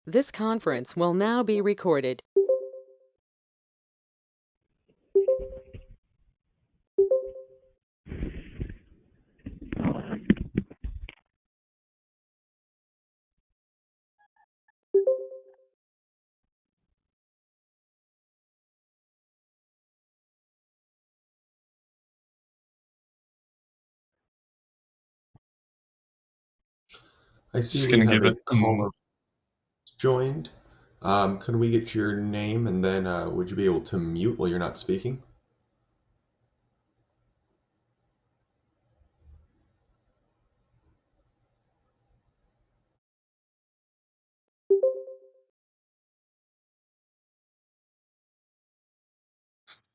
This conference will now be recorded. I see Just we gonna have give a it a caller moment. joined. Can we get your name and then would you be able to mute while you're not speaking?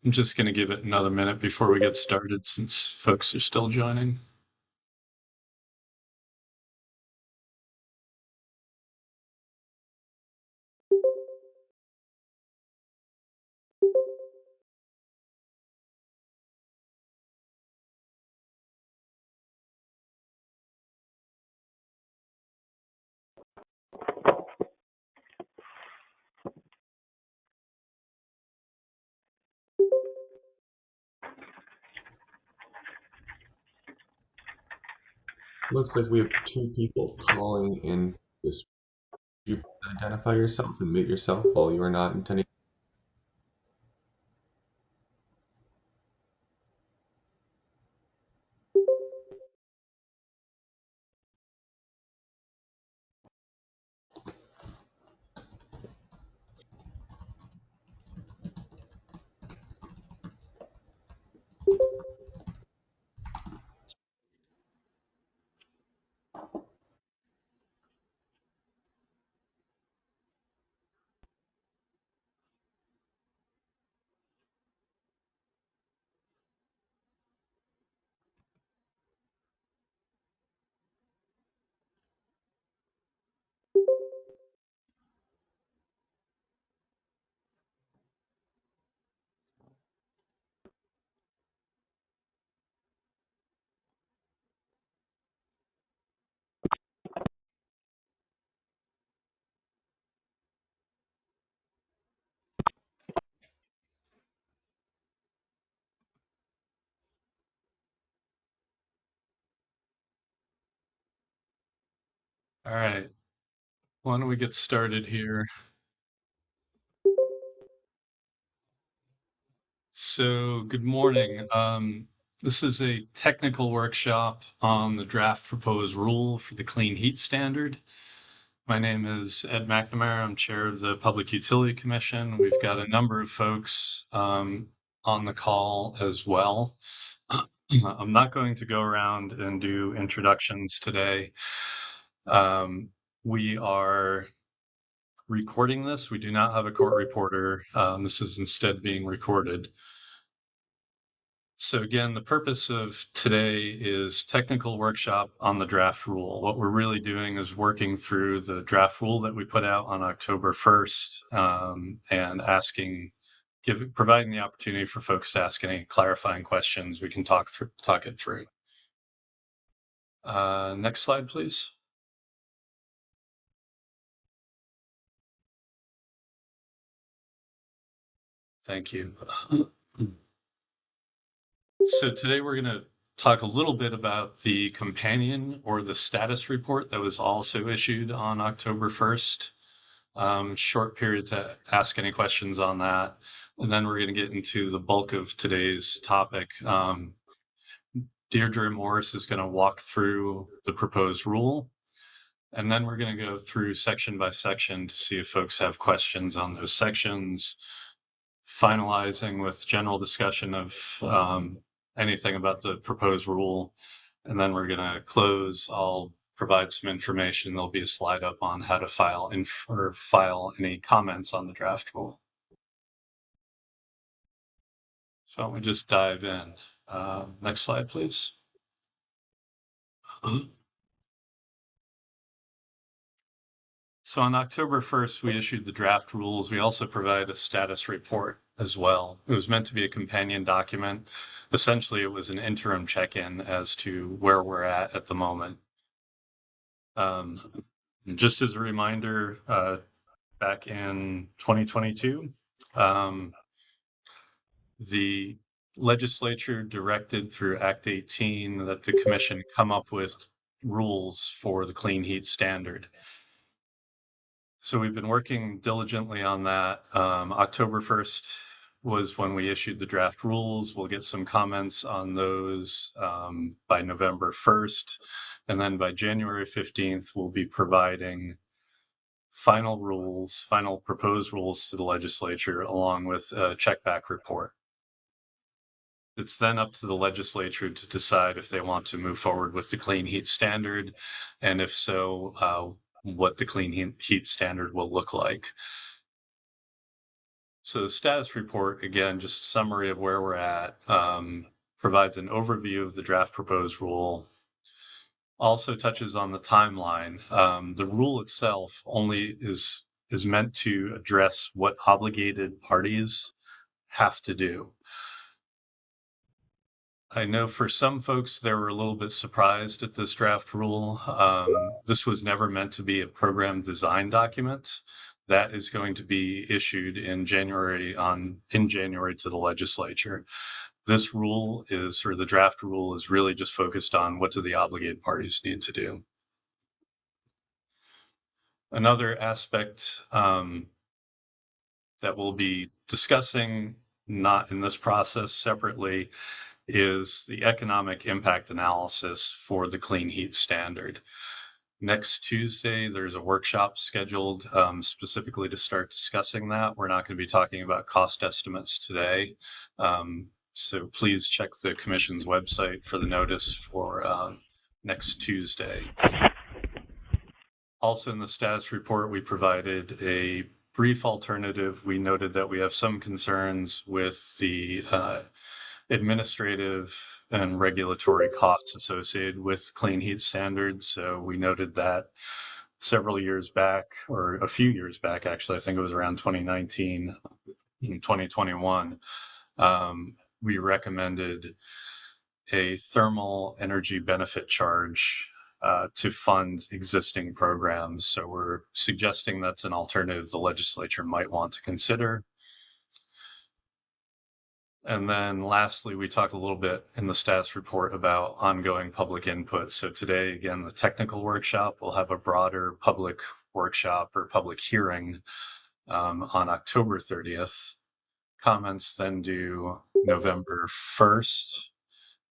I'm just gonna give it another minute before we get started since folks are still joining. Looks like we have two people calling in this. You identify yourself and mute yourself while you are not intending. All right, why don't we get started here? So, good morning. This is a technical workshop on the draft proposed rule for the Clean Heat Standard. My name is Ed McNamara. I'm chair of the Public Utility Commission. We've got a number of folks on the call as well. I'm not going to go around and do introductions today. We are recording this. We do not have a court reporter. This is instead being recorded. So again, the purpose of today is technical workshop on the draft rule. What we're really doing is working through the draft rule that we put out on October 1st and providing the opportunity for folks to ask any clarifying questions. We can talk it through. Next slide, please. Thank you. So today we're going to talk a little bit about the companion or the status report that was also issued on October 1st. Short period to ask any questions on that. And then we're going to get into the bulk of today's topic. Deirdre Morris is going to walk through the proposed rule. And then we're going to go through section by section to see if folks have questions on those sections, finalizing with general discussion of anything about the proposed rule. And then we're going to close. I'll provide some information. There'll be a slide up on how to file any comments on the draft rule. So why don't we just dive in? Next slide, please. So on October 1st, we issued the draft rules. We also provided a status report as well. It was meant to be a companion document. Essentially, it was an interim check-in as to where we're at the moment. Just as a reminder, back in 2022. The legislature directed through Act 18 that the commission come up with rules for the clean heat standard. So we've been working diligently on that. October 1st was when we issued the draft rules. We'll get some comments on those by November 1st. And then by January 15th, we'll be providing final proposed rules to the legislature along with a checkback report. It's then up to the legislature to decide if they want to move forward with the clean heat standard, and if so, what the clean heat standard will look like. So the status report, again, just a summary of where we're at, provides an overview of the draft proposed rule, also touches on the timeline. The rule itself only is meant to address what obligated parties have to do. I know for some folks, they were a little bit surprised at this draft rule. This was never meant to be a program design document. That is going to be issued in January to the legislature. This rule the draft rule is really just focused on what do the obligated parties need to do. Another aspect that we'll be discussing, not in this process separately, is the economic impact analysis for the clean heat standard. Next Tuesday, there's a workshop scheduled specifically to start discussing that. We're not going to be talking about cost estimates today. So please check the commission's website for the notice for next Tuesday. Also in the status report, we provided a brief alternative. We noted that we have some concerns with the administrative and regulatory costs associated with clean heat standards. So we noted that several years back, or a few years back, actually, I think it was around 2019, 2021, we recommended a thermal energy benefit charge to fund existing programs. So we're suggesting that's an alternative the legislature might want to consider. And then lastly, we talked a little bit in the status report about ongoing public input. So today, again, the technical workshop will have a broader public workshop or public hearing on October 30th. Comments then due November 1st.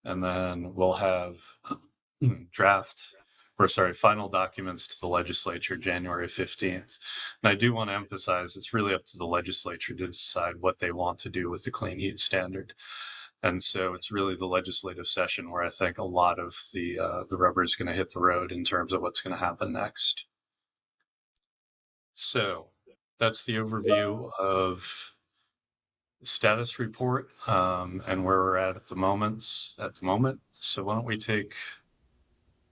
And then we'll have final documents to the legislature January 15th. And I do want to emphasize it's really up to the legislature to decide what they want to do with the clean heat standard. And so it's really the legislative session where I think a lot of the rubber is going to hit the road in terms of what's going to happen next. So that's the overview of the status report and where we're at the moment. So why don't we take,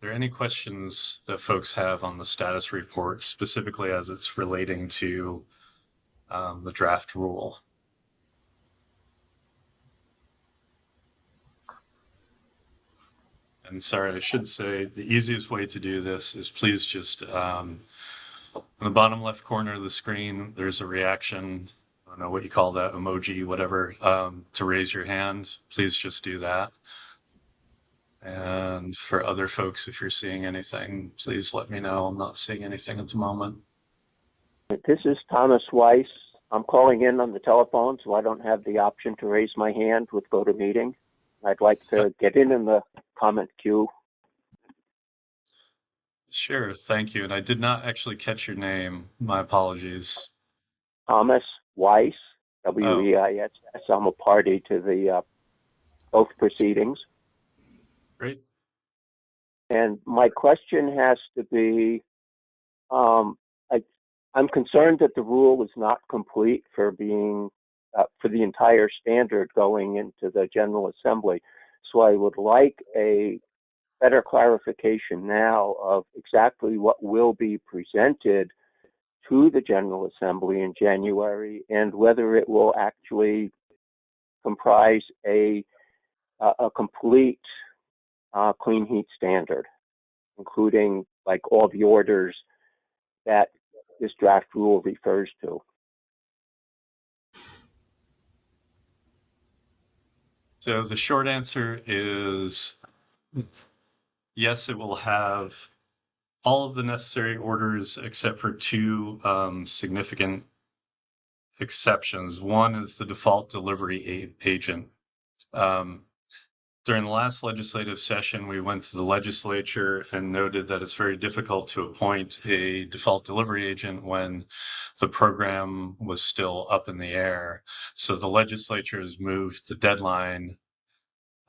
are there any questions that folks have on the status report, specifically as it's relating to the draft rule? And sorry, I should say the easiest way to do this is please just, on the bottom left corner of the screen, there's a reaction, I don't know what you call that, emoji, whatever, to raise your hand. Please just do that. And for other folks, if you're seeing anything, please let me know. I'm not seeing anything at the moment. This is Thomas Weiss. I'm calling in on the telephone, so I don't have the option to raise my hand with GoToMeeting. I'd like to get in the comment queue. Sure, thank you. And I did not actually catch your name. My apologies. Thomas Weiss, W-E-I-S. I'm a party to the both proceedings. Great. And my question has to be, I'm concerned that the rule is not complete for being, for the entire standard going into the General Assembly. So I would like a better clarification now of exactly what will be presented to the General Assembly in January and whether it will actually comprise a complete clean heat standard, including like all the orders that this draft rule refers to. So the short answer is yes, it will have all of the necessary orders except for two significant exceptions. One is the default delivery agent. During the last legislative session, we went to the legislature and noted that it's very difficult to appoint a default delivery agent when the program was still up in the air. So the legislature has moved the deadline.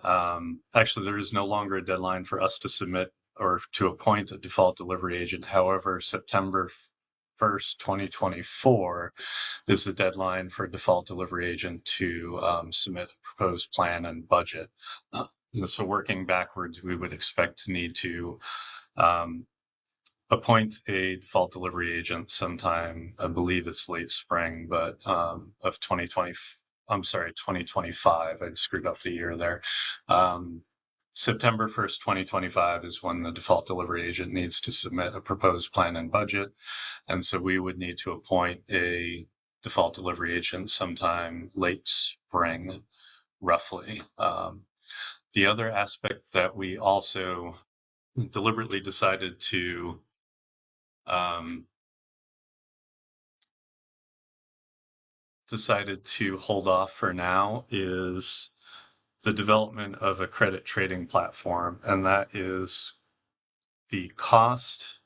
Actually, there is no longer a deadline for us to submit or to appoint a default delivery agent. However, September 1st, 2024 is the deadline for a default delivery agent to submit a proposed plan and budget. So working backwards, we would expect to need to appoint a default delivery agent sometime, I believe it's late spring, but of 2025. I screwed up the year there. September 1st, 2025 is when the default delivery agent needs to submit a proposed plan and budget. And so we would need to appoint a default delivery agent sometime late spring, roughly. The other aspect that we also deliberately decided to hold off for now is the development of a credit trading platform, and that is the cost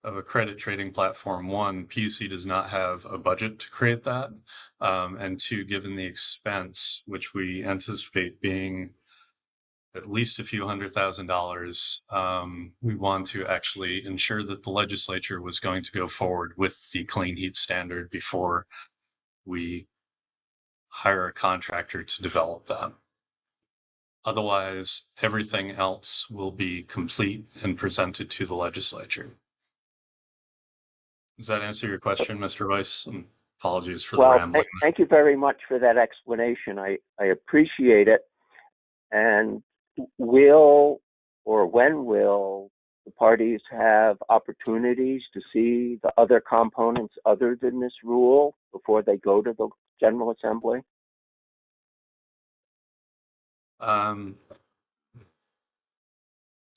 of a credit trading platform. One, PUC does not have a budget to create that, and two, given the expense, which we anticipate being at least a few $100,000, we want to actually ensure that the legislature was going to go forward with the clean heat standard before we hire a contractor to develop that. Otherwise, everything else will be complete and presented to the legislature. Does that answer your question, Mr. Weiss? Apologies for the rambling. Thank you very much for that explanation. I appreciate it. And when will the parties have opportunities to see the other components other than this rule before they go to the General Assembly?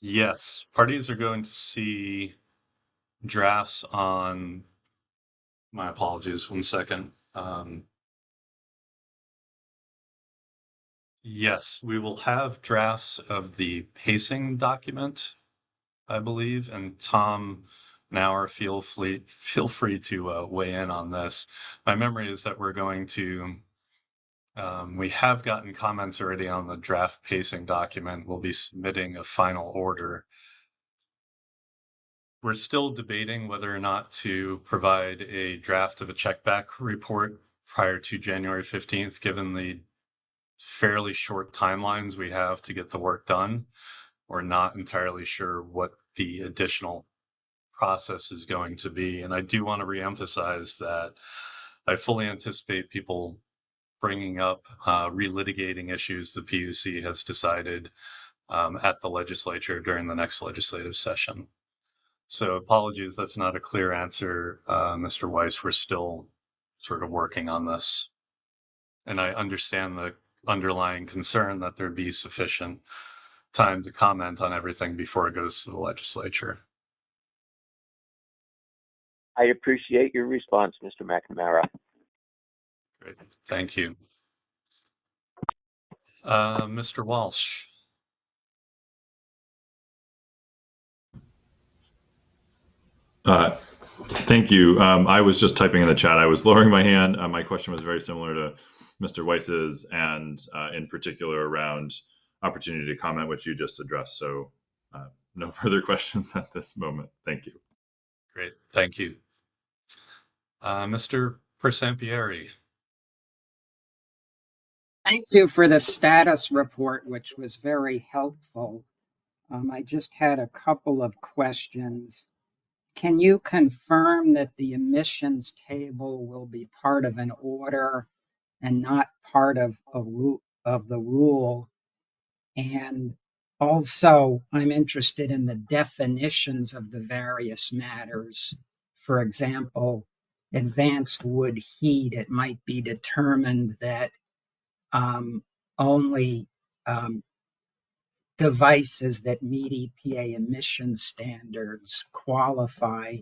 Yes, parties are going to see drafts on, my apologies, one second. Yes, we will have drafts of the pacing document, I believe, and Tom Nauer, feel free to weigh in on this. My memory is that we're going to, we have gotten comments already on the draft pacing document. We'll be submitting a final order. We're still debating whether or not to provide a draft of a checkback report prior to January 15th, given the fairly short timelines we have to get the work done. We're not entirely sure what the additional process is going to be. And I do want to reemphasize that I fully anticipate people bringing up relitigating issues the PUC has decided at the legislature during the next legislative session. So apologies, that's not a clear answer, Mr. Weiss. We're still sort of working on this. And I understand the underlying concern that there be sufficient time to comment on everything before it goes to the legislature. I appreciate your response, Mr. McNamara. Great, thank you. Mr. Walsh. Thank you. I was just typing in the chat. I was lowering my hand. My question was very similar to Mr. Weiss's, and in particular around opportunity to comment, which you just addressed. So no further questions at this moment. Thank you. Great, thank you. Mr. Persampieri. Thank you for the status report, which was very helpful. I just had a couple of questions. Can you confirm that the emissions table will be part of an order and not part of the rule? And also, I'm interested in the definitions of the various matters for example, advanced wood heat, it might be determined that only devices that meet EPA emission standards qualify.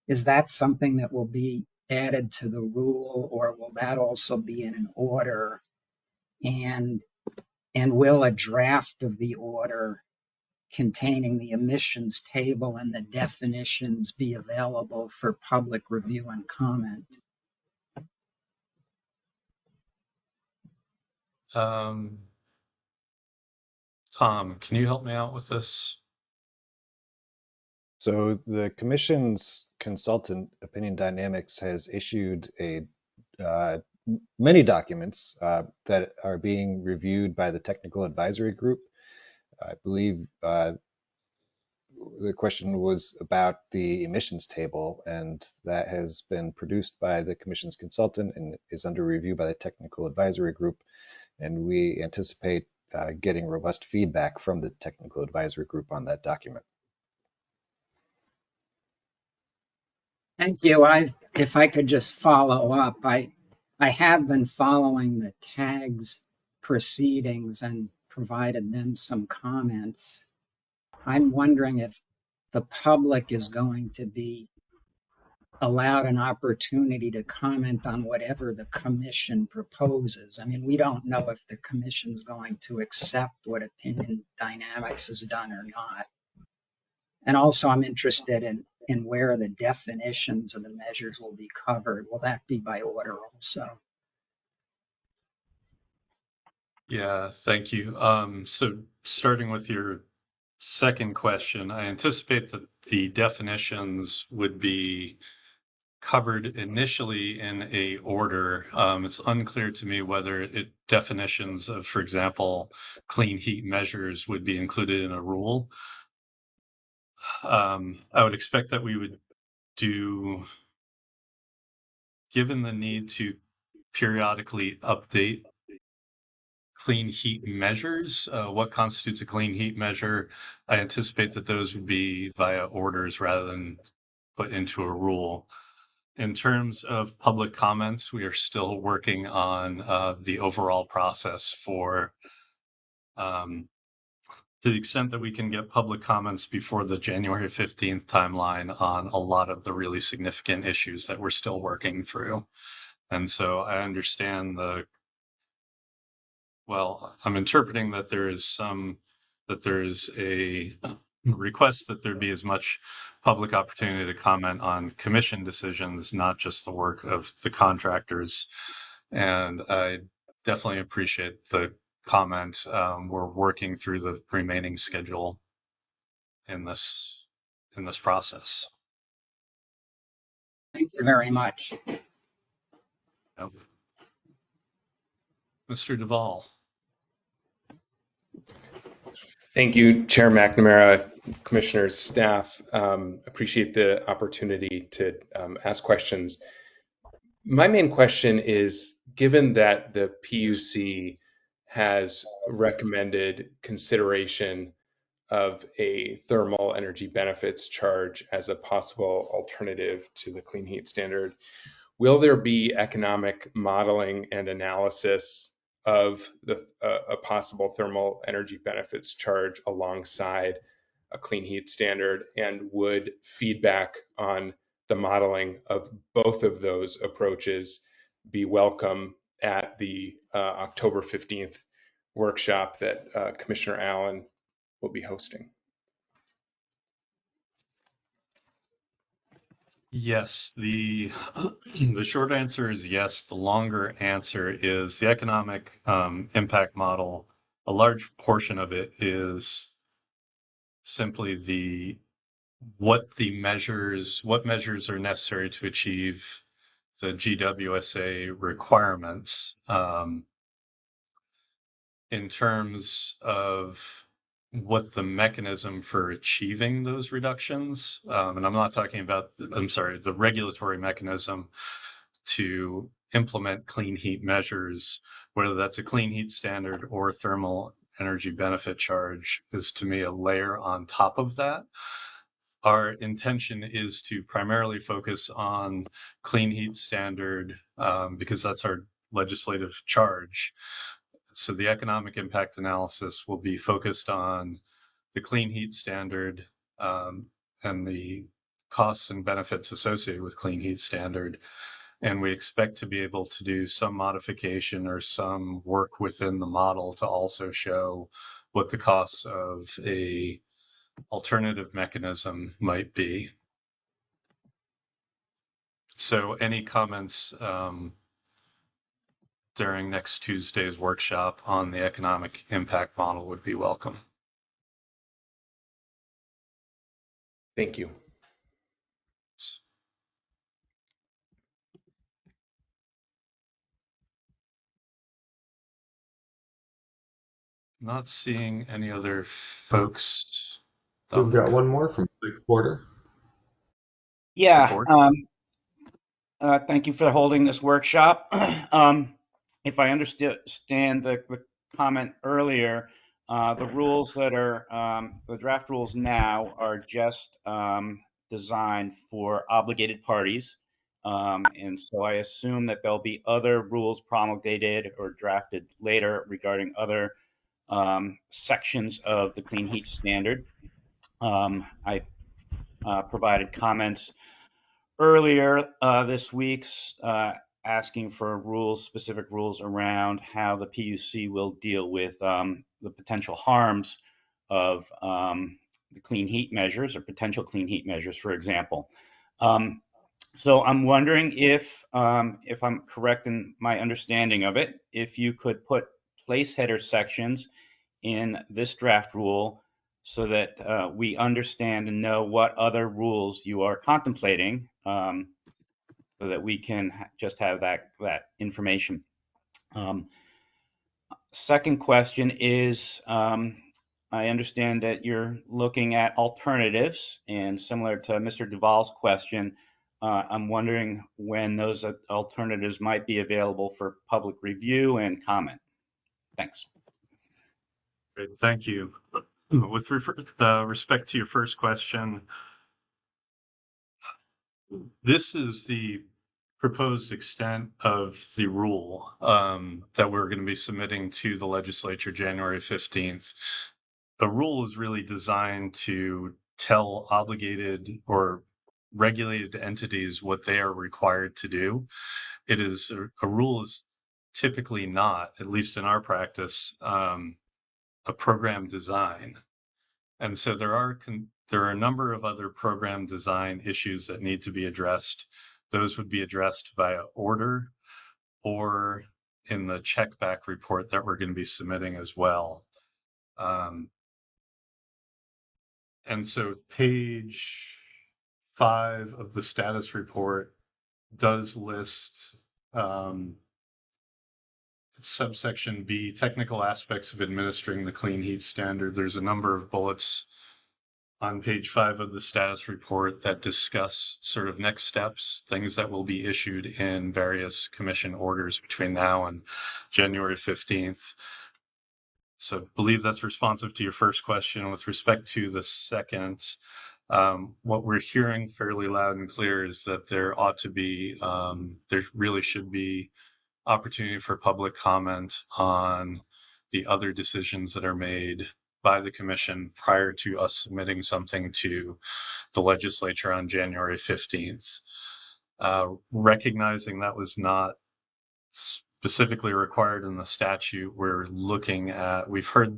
Is that something that will be added to the rule, or will that also be in an order? And will a draft of the order containing the emissions table and the definitions be available for public review and comment? Tom, can you help me out with this? So the Commission's consultant, Opinion Dynamics, has issued many documents that are being reviewed by the Technical Advisory Group. I believe the question was about the emissions table, and that has been produced by the Commission's consultant and is under review by the Technical Advisory Group. And we anticipate getting robust feedback from the Technical Advisory Group on that document. Thank you. If I could just follow up, I have been following the TAG's proceedings and provided them some comments. I'm wondering if the public is going to be allowed an opportunity to comment on whatever the commission proposes. I mean, we don't know if the commission's going to accept what Opinion Dynamics has done or not. And also I'm interested in where the definitions of the measures will be covered. Will that be by order also? Yeah, thank you. So starting with your second question, I anticipate that the definitions would be covered initially in a order. It's unclear to me whether definitions of, for example, clean heat measures would be included in a rule. I would expect that we would do, given the need to periodically update clean heat measures, what constitutes a clean heat measure, I anticipate that those would be via orders rather than put into a rule. In terms of public comments, we are still working on the overall process for, to the extent that we can get public comments before the January 15th timeline on a lot of the really significant issues that we're still working through. And so I understand I'm interpreting that there is a request that there be as much public opportunity to comment on commission decisions, not just the work of the contractors. And I definitely appreciate the comment. We're working through the remaining schedule in this process. Thank you very much. Yep. Mr. Duvall. Thank you, Chair McNamara, Commissioners, staff. Appreciate the opportunity to ask questions. My main question is, given that the PUC has recommended consideration of a thermal energy benefits charge as a possible alternative to the clean heat standard, will there be economic modeling and analysis of a possible thermal energy benefits charge alongside a clean heat standard? And would feedback on the modeling of both of those approaches be welcome at the October 15th workshop that Commissioner Allen will be hosting? Yes, the short answer is yes. The longer answer is the economic impact model. A large portion of it is simply what measures are necessary to achieve the GWSA requirements in terms of what the mechanism for achieving those reductions, and I'm not talking about, the regulatory mechanism to implement clean heat measures, whether that's a clean heat standard or thermal energy benefit charge, is to me a layer on top of that. our intention is to primarily focus on clean heat standard because that's our legislative charge. So the economic impact analysis will be focused on the clean heat standard and the costs and benefits associated with clean heat standard. And we expect to be able to do some modification or some work within the model to also show what the costs of a alternative mechanism might be. So any comments during next Tuesday's workshop on the economic impact model would be welcome. Thank you. Not seeing any other folks. We've got one more from Blake Porter. Yeah, thank you for holding this workshop. If I understand the comment earlier, the rules that are, the draft rules now are just designed for obligated parties. And so I assume that there'll be other rules promulgated or drafted later regarding other sections of the clean heat standard. I provided comments earlier this week asking for rules, specific rules around how the PUC will deal with the potential harms of the clean heat measures or potential clean heat measures, for example. So I'm wondering if I'm correct in my understanding of it, if you could put place header sections in this draft rule so that we understand and know what other rules you are contemplating, so that we can just have that information. Second question is, I understand that you're looking at alternatives, and similar to Mr. Duvall's question, I'm wondering when those alternatives might be available for public review and comment. Thanks. Great, thank you. With respect to your first question, this is the proposed extent of the rule that we're going to be submitting to the legislature January 15th. The rule is really designed to tell obligated or regulated entities what they are required to do. It is a rule is typically not, at least in our practice, a program design. And so there are a number of other program design issues that need to be addressed. Those would be addressed via order or in the check back report that we're going to be submitting as well. And so page 5 of the status report does list subsection B, technical aspects of administering the clean heat standard. There's a number of bullets on page 5 of the status report that discuss sort of next steps, things that will be issued in various commission orders between now and January 15th. So I believe that's responsive to your first question. With respect to the second, what we're hearing fairly loud and clear is that there ought to be, there really should be opportunity for public comment on the other decisions that are made by the commission prior to us submitting something to the legislature on January 15th. Recognizing that was not specifically required in the statute, we're looking at, we've heard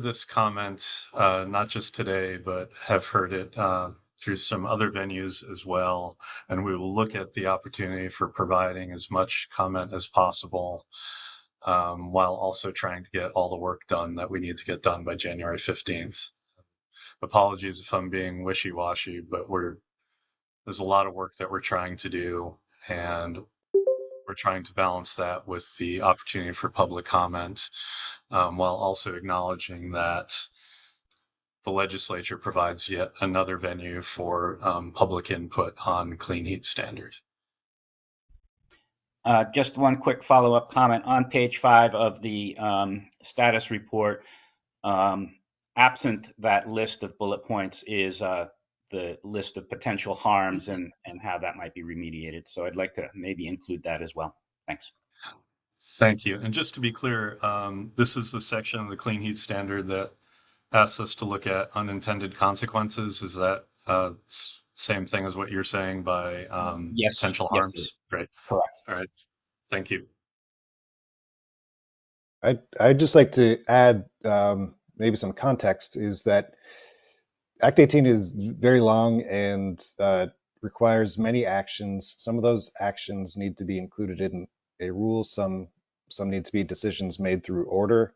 this comment not just today, but have heard it through some other venues as well. And we will look at the opportunity for providing as much comment as possible while also trying to get all the work done that we need to get done by January 15th. Apologies if I'm being wishy-washy, but there's a lot of work that we're trying to do, and we're trying to balance that with the opportunity for public comment while also acknowledging that the legislature provides yet another venue for public input on clean heat standard. Just one quick follow-up comment on page 5 of the status report. absent that list of bullet points is the list of potential harms and how that might be remediated. So I'd like to maybe include that as well. Thanks. Thank you. And just to be clear, this is the section of the Clean Heat Standard that asks us to look at unintended consequences. Is that same thing as what you're saying by Yes. potential Yes, harms? Great. correct. All right. Thank you. I'd just like to add maybe some context, is that Act 18 is very long and requires many actions. Some of those actions need to be included in a rule. Some need to be decisions made through order.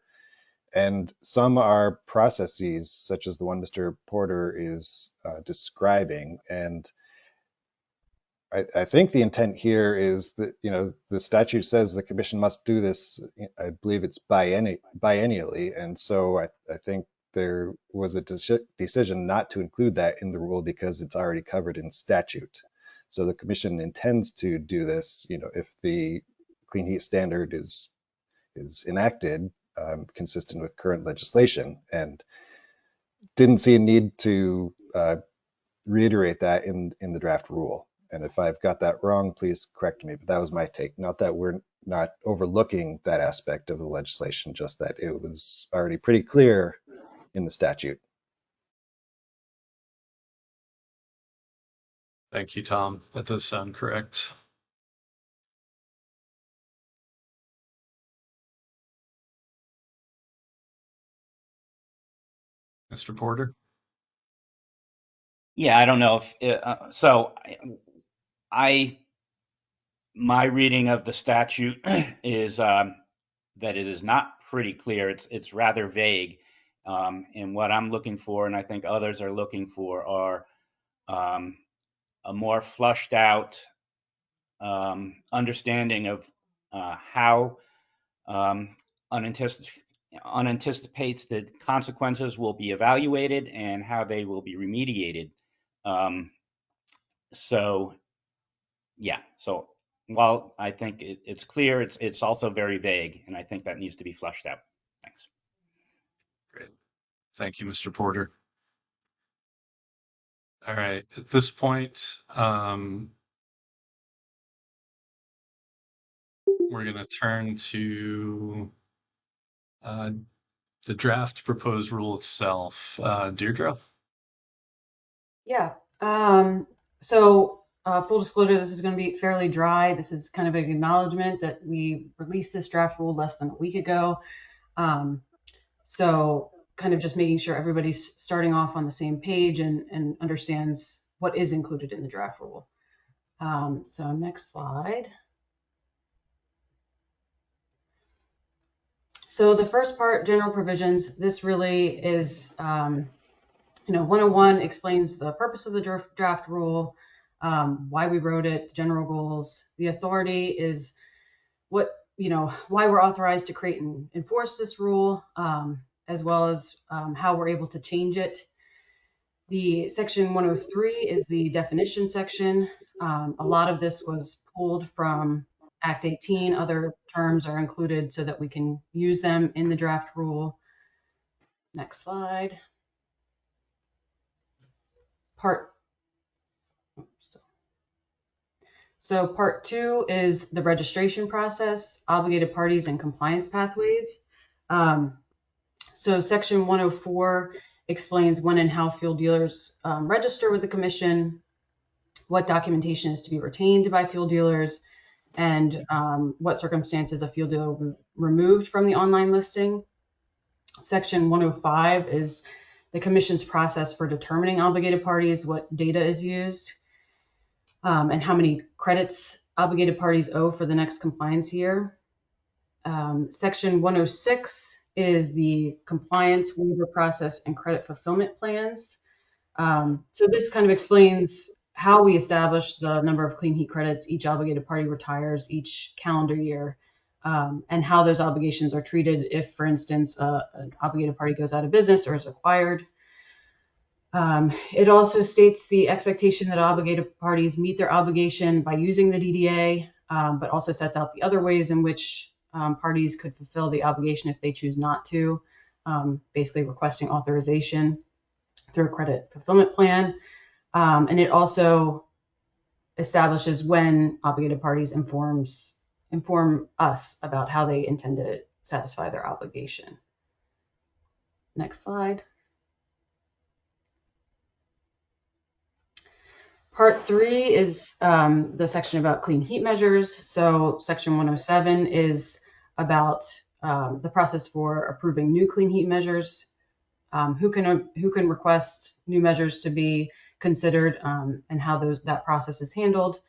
And some are processes, such as the one Mr. Porter is describing. And I think the intent here is that, the statute says the commission must do this. I believe it's biennially. And so I think there was a decision not to include that in the rule because it's already covered in statute. So the commission intends to do this, if the Clean Heat Standard is enacted consistent with current legislation, and didn't see a need to reiterate that in the draft rule. And if I've got that wrong, please correct me, but that was my take. Not that we're not overlooking that aspect of the legislation, just that it was already pretty clear in the statute. Thank you, Tom. That does sound correct. Mr. Porter? Yeah, I don't know if so. My reading of the statute is that it is not pretty clear. It's rather vague, and what I'm looking for, and I think others are looking for, are a more flushed out understanding of how unanticipated consequences will be evaluated and how they will be remediated. So while I think it's clear, it's also very vague, and I think that needs to be flushed out. Thanks. Great. Thank you, Mr. Porter. All right. At this point, we're going to turn to the draft proposed rule itself. Deirdre? Yeah. So full disclosure, this is going to be fairly dry. This is kind of an acknowledgement that we released this draft rule less than a week ago. So kind of just making sure everybody's starting off on the same page and understands what is included in the draft rule. So next slide. So the first part, general provisions, this really is, 101 explains the purpose of the draft rule, why we wrote it, general goals. The authority is why we're authorized to create and enforce this rule, as well as how we're able to change it. The section 103 is the definition section. A lot of this was pulled from Act 18. Other terms are included so that we can use them in the draft rule. Next slide. So part 2 is the registration process, obligated parties, and compliance pathways. So section 104 explains when and how fuel dealers register with the commission, what documentation is to be retained by fuel dealers, and what circumstances a fuel dealer will be removed from the online listing. Section 105 is the commission's process for determining obligated parties, what data is used, and how many credits obligated parties owe for the next compliance year. Section 106 is the compliance waiver process and credit fulfillment plans. So this kind of explains how we establish the number of clean heat credits each obligated party retires each calendar year, and how those obligations are treated if, for instance, an obligated party goes out of business or is acquired. It also states the expectation that obligated parties meet their obligation by using the DDA, but also sets out the other ways in which parties could fulfill the obligation if they choose not to. basically requesting authorization through a credit fulfillment plan. And it also establishes when obligated parties inform us about how they intend to satisfy their obligation. Next slide. Part 3 is the section about clean heat measures. So section 107 is about the process for approving new clean heat measures, who can request new measures to be considered, and how that process is handled.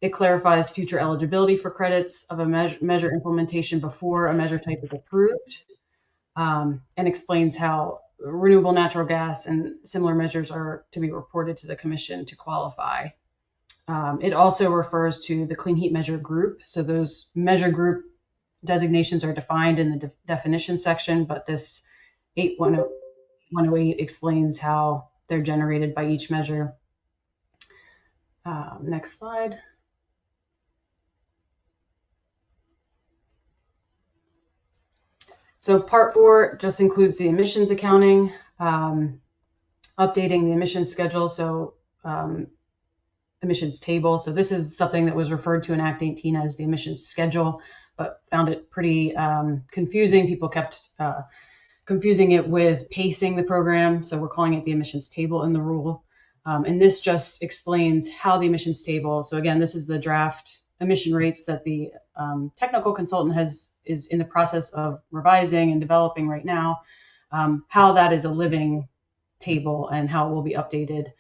It clarifies future eligibility for credits of a measure implementation before a measure type is approved, and explains how renewable natural gas and similar measures are to be reported to the Commission to qualify. It also refers to the clean heat measure group. So those measure group designations are defined in the definition section, but this 8108 explains how they're generated by each measure. Next slide. So part 4 just includes the emissions accounting, updating the emissions schedule, so emissions table. So this is something that was referred to in Act 18 as the emissions schedule, but found it pretty confusing. People kept confusing it with pacing the program, so we're calling it the emissions table in the rule. And this just explains how the emissions table, so again, this is the draft emission rates that the technical consultant is in the process of revising and developing right now, how that is a living table and how it will be updated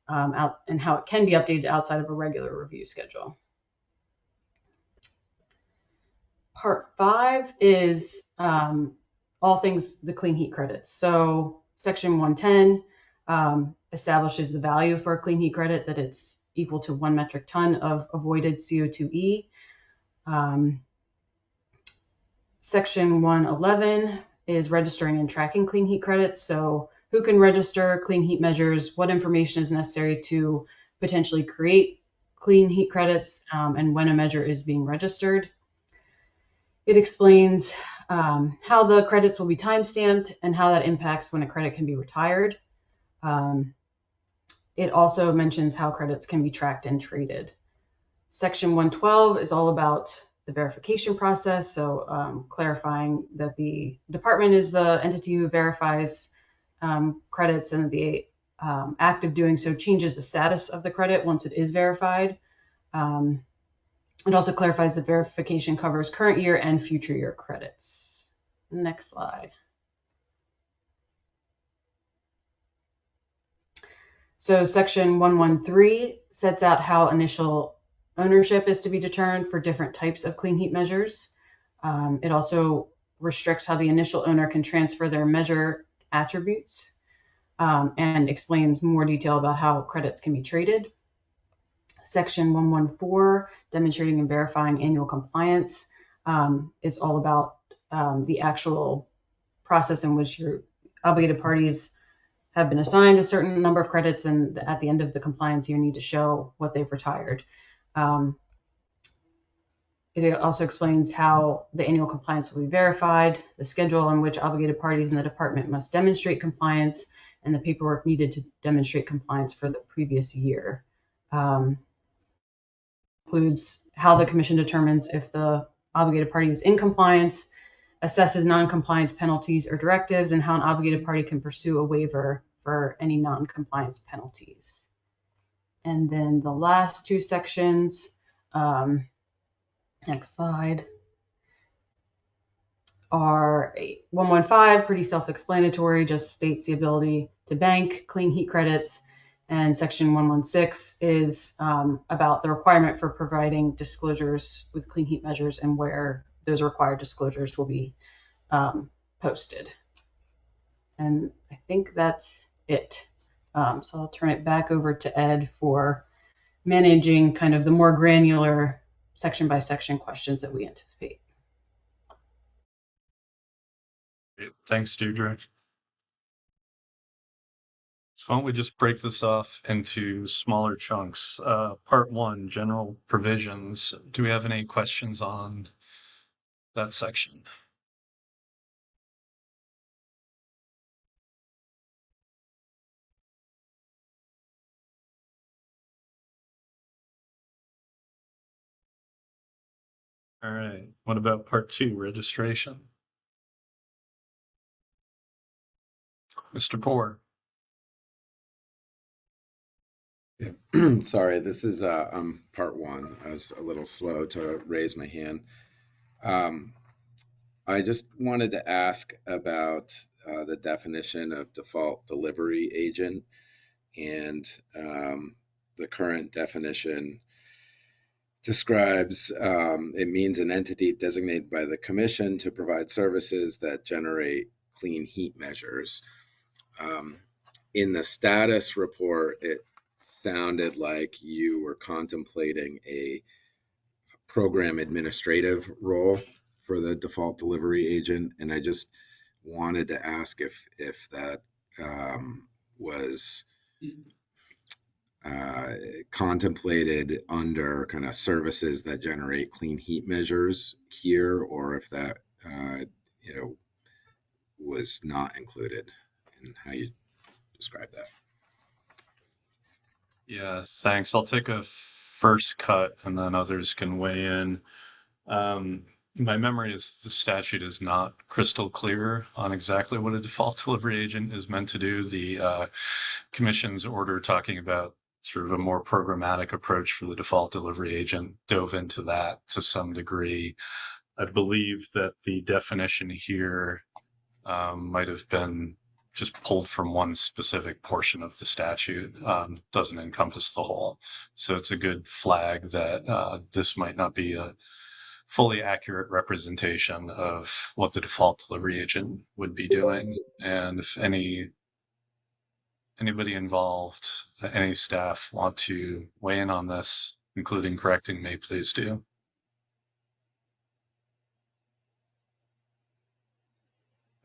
and how it can be updated outside of a regular review schedule. Part 5 is all things the clean heat credits. So section 110 establishes the value for a clean heat credit, that it's equal to 1 metric ton of avoided CO2e. Section 111 is registering and tracking clean heat credits. So who can register clean heat measures, what information is necessary to potentially create clean heat credits, and when a measure is being registered. It explains how the credits will be time-stamped and how that impacts when a credit can be retired. It also mentions how credits can be tracked and traded. Section 112 is all about the verification process, so clarifying that the department is the entity who verifies credits, and the act of doing so changes the status of the credit once it is verified. It also clarifies that verification covers current year and future year credits. Next slide. So section 113 sets out how initial ownership is to be determined for different types of clean heat measures. It also restricts how the initial owner can transfer their measure attributes, and explains more detail about how credits can be traded. Section 114, demonstrating and verifying annual compliance, is all about the actual process in which your obligated parties have been assigned a certain number of credits, and at the end of the compliance year need to show what they've retired. It also explains how the annual compliance will be verified, the schedule on which obligated parties in the department must demonstrate compliance, and the paperwork needed to demonstrate compliance for the previous year. Includes how the Commission determines if the obligated party is in compliance, assesses non-compliance penalties or directives, and how an obligated party can pursue a waiver for any non-compliance penalties. And then the last two sections, next slide, are 115, pretty self-explanatory, just states the ability to bank clean heat credits. And section 116 is about the requirement for providing disclosures with clean heat measures and where those required disclosures will be posted. And I think that's it. So I'll turn it back over to Ed for managing kind of the more granular section by section questions that we anticipate. Thanks, Deirdre. So why don't we just break this off into smaller chunks? Part 1, general provisions. Do we have any questions on that section? All right. What about part 2, registration? Mr. Poor. Sorry, this is part 1. I was a little slow to raise my hand. I just wanted to ask about the definition of default delivery agent, and the current definition describes it means an entity designated by the commission to provide services that generate clean heat measures. In the status report, it sounded like you were contemplating a program administrative role for the default delivery agent, and I just wanted to ask if that was contemplated under kind of services that generate clean heat measures here, or if that was not included in how you describe that. Yeah, thanks. I'll take a first cut and then others can weigh in. My memory is the statute is not crystal clear on exactly what a default delivery agent is meant to do. The commission's order talking about sort of a more programmatic approach for the default delivery agent dove into that to some degree. I believe that the definition here might have been just pulled from one specific portion of the statute, doesn't encompass the whole. So it's a good flag that this might not be a fully accurate representation of what the default delivery agent would be doing. And if anybody involved, any staff want to weigh in on this, including correcting me, please do.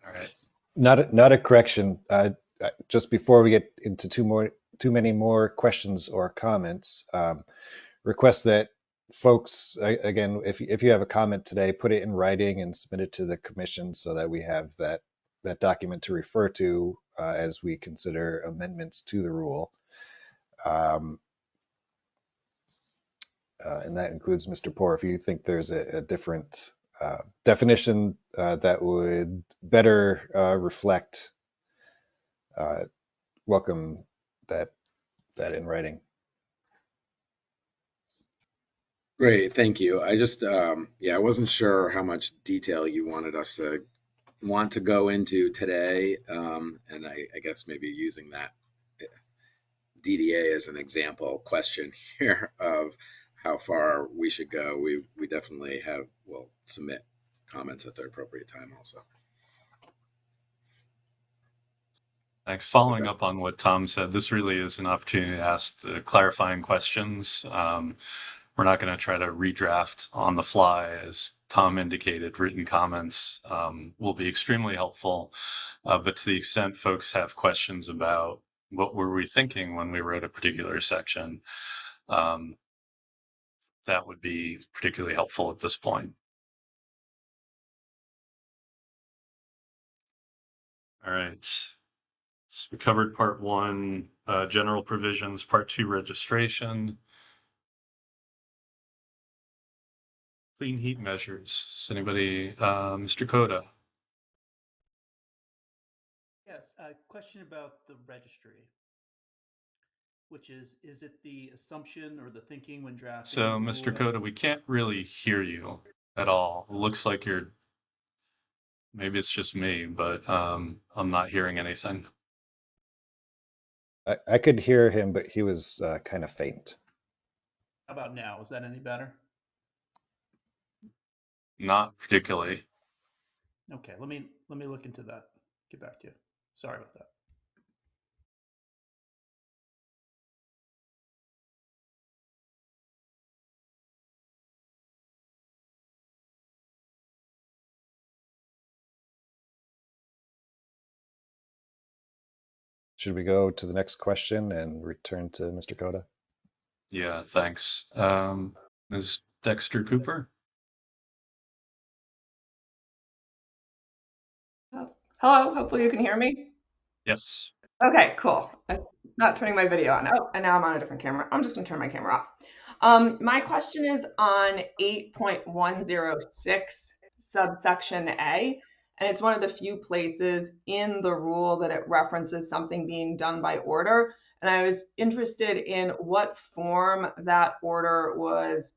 All right. Not a correction. Just before we get into too many more questions or comments, request that folks, again, if you have a comment today, put it in writing and submit it to the commission so that we have that document to refer to as we consider amendments to the rule. And that includes Mr. Poor. If you think there's a different definition that would better reflect, welcome that in writing. Great, thank you. I just, I wasn't sure how much detail you wanted us to go into today, and I guess maybe using that DDA as an example question here of how far we should go. We definitely will submit comments at the appropriate time also. Thanks. Following up on what Tom said, this really is an opportunity to ask the clarifying questions. We're not going to try to redraft on the fly. As Tom indicated, written comments will be extremely helpful. But to the extent folks have questions about what were we thinking when we wrote a particular section, that would be particularly helpful at this point. All right. So we covered part 1, general provisions, part 2, registration. Clean heat measures. Does anybody, Mr. Koda? Yes, a question about the registry, which is it the assumption or the thinking when drafting? So, Mr. Koda, we can't really hear you at all. It looks like maybe it's just me, but I'm not hearing anything. I could hear him, but he was kind of faint. How about now? Is that any better? Not particularly. Okay, let me look into that. Get back to you. Sorry about that. Should we go to the next question and return to Mr. Koda? Yeah, thanks. Ms. Dexter Cooper? Hello, hopefully you can hear me. Yes. Okay, cool. I'm not turning my video on. Oh, and now I'm on a different camera. I'm just gonna turn my camera My question is on 8.106 subsection A, and it's one of the few places in the rule that it references something being done by order. And I was interested in what form that order was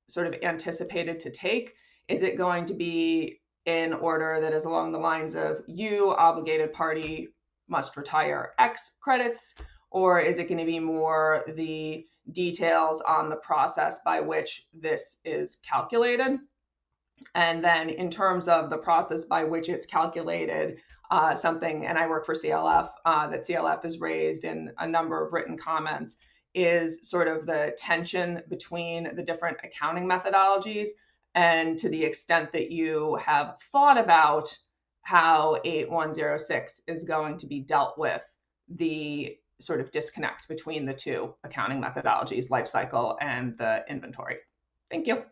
sort of anticipated to take. Is it going to be an order that is along the lines of you, obligated party, must retire X credits? Or is it going to be more the details on the process by which this is calculated? And then in terms of the process by which it's calculated, something, and I work for CLF, that CLF has raised in a number of written comments, is sort of the tension between the different accounting methodologies, and to the extent that you have thought about how 8106 is going to be dealt with, the sort of disconnect between the two accounting methodologies, life cycle and the inventory. Thank you.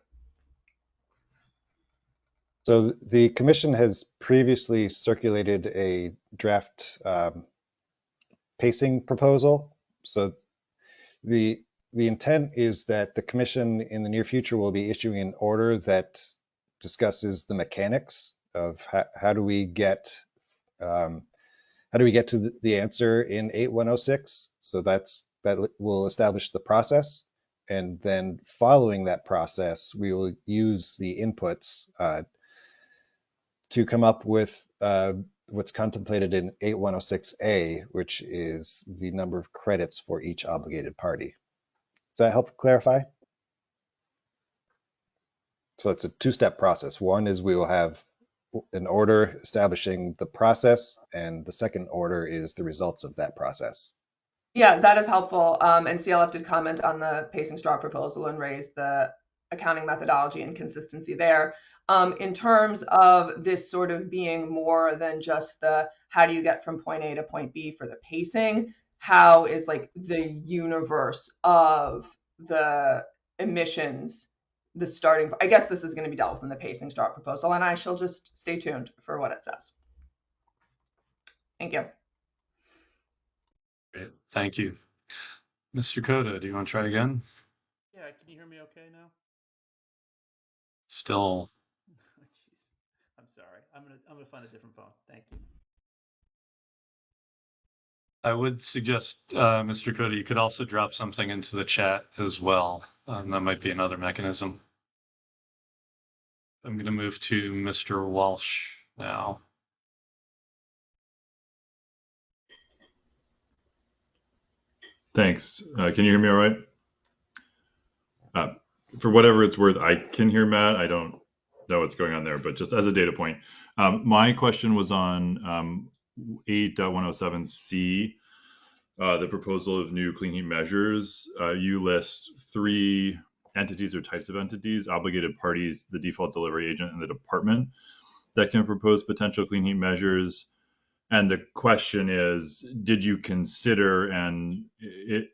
So the commission has previously circulated a draft pacing proposal. So the intent is that the commission in the near future will be issuing an order that discusses the mechanics of how do we get to the answer in 8106. So that will establish the process, and then following that process, we will use the inputs to come up with what's contemplated in 8106A, which is the number of credits for each obligated party. Does that help clarify? So it's a two-step process. One is we will have an order establishing the process, and the second order is the results of that process. Yeah, that is helpful. And CLF did comment on the pacing straw proposal and raised the accounting methodology and consistency there. In terms of this sort of being more than just the how do you get from point A to point B for the pacing, how is like the universe of the emissions, the starting, I guess this is going to be dealt with in the pacing straw proposal, and I shall just stay tuned for what it says. Thank you. Great. Thank you. Mr. Coda, do you want to try again? Yeah, can you hear me okay now? Still. Jeez. I'm sorry. I'm gonna find a different phone. Thank you. I would suggest, Mr. Coda, you could also drop something into the chat as well. That might be another mechanism. I'm going to move to Mr. Walsh now. Thanks. Can you hear me all right? For whatever it's worth, I can hear Matt. I don't know what's going on there, but just as a data point, my question was on 8.107C, the proposal of new clean heat measures. You list 3 entities or types of entities: obligated parties, the default delivery agent, and the department that can propose potential clean heat measures. And the question is, did you consider, and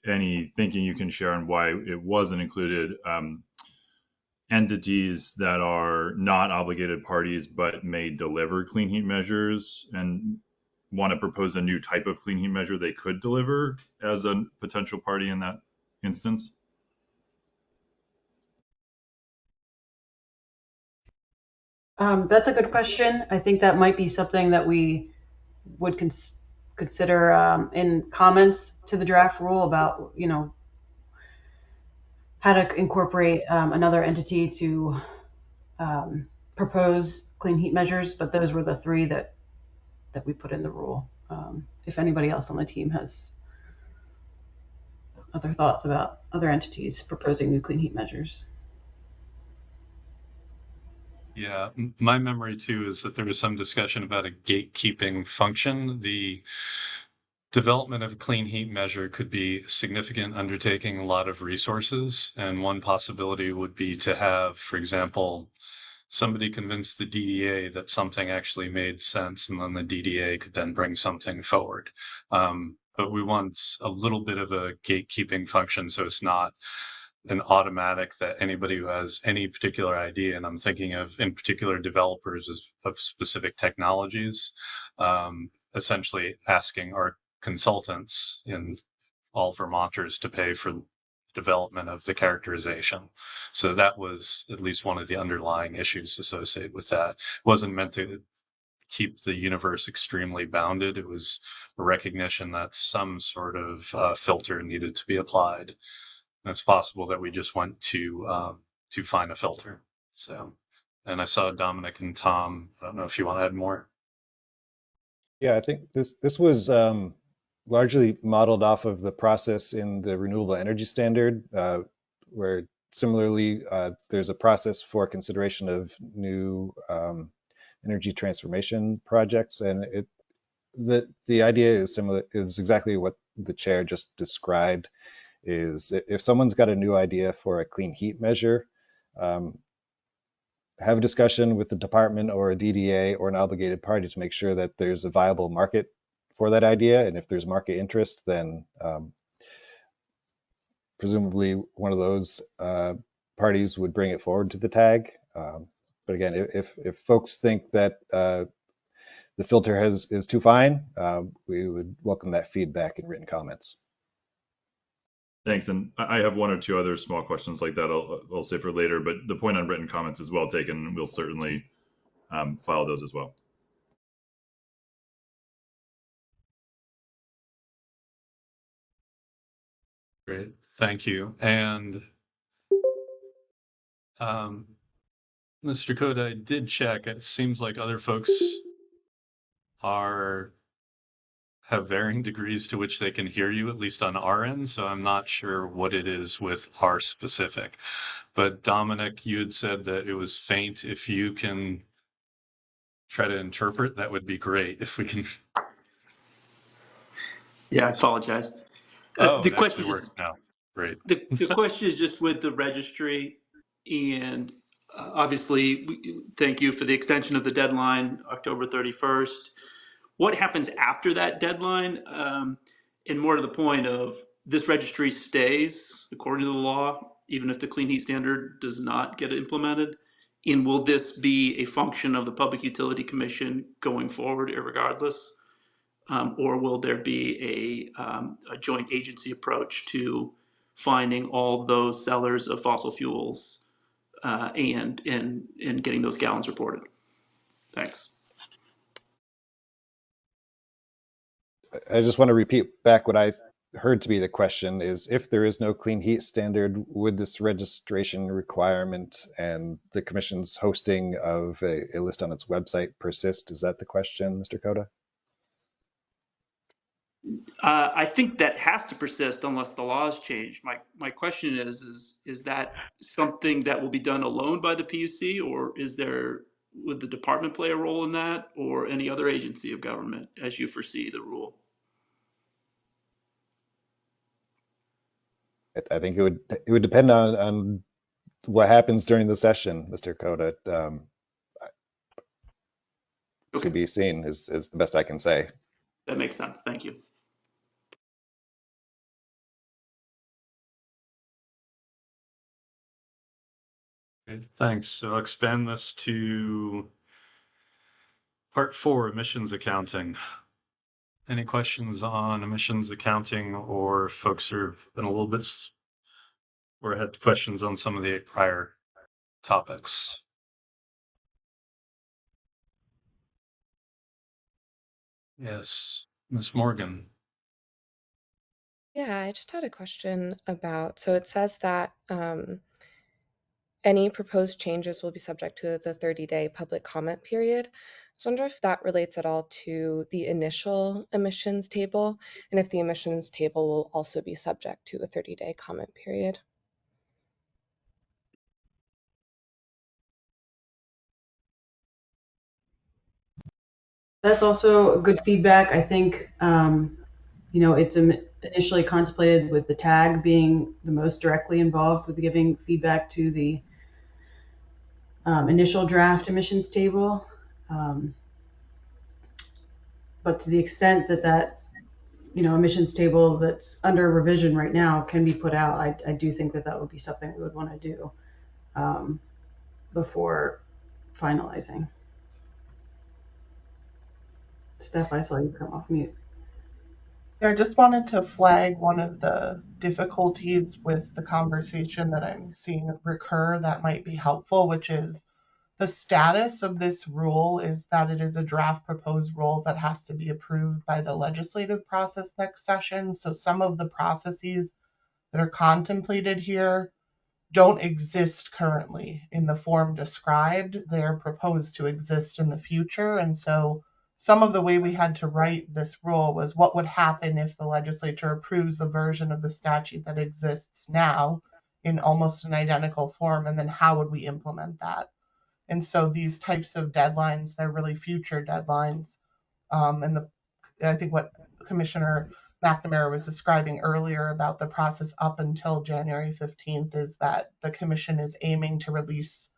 any thinking you can share on why it wasn't included, entities that are not obligated parties but may deliver clean heat measures and want to propose a new type of clean heat measure they could deliver as a potential party in that instance? That's a good question. I think that might be something that we would consider in comments to the draft rule about, how to incorporate another entity to propose clean heat measures. But those were the 3 that we put in the rule. If anybody else on the team has other thoughts about other entities proposing new clean heat measures. Yeah, my memory too is that there was some discussion about a gatekeeping function. The development of a clean heat measure could be a significant undertaking, a lot of resources, and one possibility would be to have, for example, somebody convince the DDA that something actually made sense, and then the DDA could then bring something forward. But we want a little bit of a gatekeeping function, so it's not an automatic that anybody who has any particular idea, and I'm thinking of in particular developers of specific technologies, essentially asking our consultants in all Vermonters to pay for development of the characterization. So that was at least one of the underlying issues associated with that. It wasn't meant to keep the universe extremely bounded. It was a recognition that some sort of filter needed to be applied. And it's possible that we just went to find a filter. So, and I saw Dominic and Tom. I don't know if you want to add more. Yeah, I think this was largely modeled off of the process in the Renewable Energy Standard, where similarly there's a process for consideration of new energy transformation projects, and the idea is similar. Is exactly what the chair just described. Is if someone's got a new idea for a clean heat measure, have a discussion with the department or a DDA or an obligated party to make sure that there's a viable market for that idea. And if there's market interest, then presumably one of those parties would bring it forward to the tag. But again, if folks think that the filter is too fine, we would welcome that feedback in written comments. Thanks. And I have one or two other small questions like that I'll save for later, but the point on written comments is well taken. We'll certainly file those as well. Great, thank you. And Mr. Coda, I did check. It seems like other folks have varying degrees to which they can hear you, at least on our end. So I'm not sure what it is with our specific. But Dominic, you had said that it was faint. If you can try to interpret, that would be great. If we can. Yeah, I apologize. Oh, The it question actually is works now. Great. the question is just with the registry, and obviously, thank you for the extension of the deadline, October 31st. What happens after that deadline? And more to the point of this registry stays according to the law, even if the Clean Heat Standard does not get implemented. And will this be a function of the Public Utility Commission going forward, irregardless? Or will there be a joint agency approach to finding all those sellers of fossil fuels and getting those gallons reported? Thanks. I just want to repeat back what I heard to be the question is, if there is no clean heat standard, would this registration requirement and the commission's hosting of a list on its website persist? Is that the question, Mr. Coda? I think that has to persist unless the laws change. My question is that something that will be done alone by the PUC, or would the department play a role in that, or any other agency of government as you foresee the rule? I think it would depend on what happens during the session, Mr. Coda. To be seen is the best I can say. That makes sense. Thank you. Great, thanks. So I'll expand this to part 4, emissions accounting. Any questions on emissions accounting, or folks who have been a little bit or had questions on some of the prior topics? Yes, Ms. Morgan. Yeah, I just had a question about, so it says that any proposed changes will be subject to the 30-day public comment period. I wonder if that relates at all to the initial emissions table, and if the emissions table will also be subject to a 30-day comment period. That's also good feedback. I think, it's initially contemplated with the tag being the most directly involved with giving feedback to the initial draft emissions table. But to the extent that emissions table that's under revision right now can be put out, I do think that would be something we would want to do before finalizing. Steph, I saw you come off mute. Yeah, I just wanted to flag one of the difficulties with the conversation that I'm seeing recur that might be helpful, which is the status of this rule is that it is a draft proposed rule that has to be approved by the legislative process next session. So some of the processes that are contemplated here don't exist currently in the form described. They're proposed to exist in the future. And so some of the way we had to write this rule was what would happen if the legislature approves the version of the statute that exists now in almost an identical form, and then how would we implement that? And so these types of deadlines, they're really future deadlines. I think what Commissioner McNamara was describing earlier about the process up until January 15th is that the Commission is aiming to release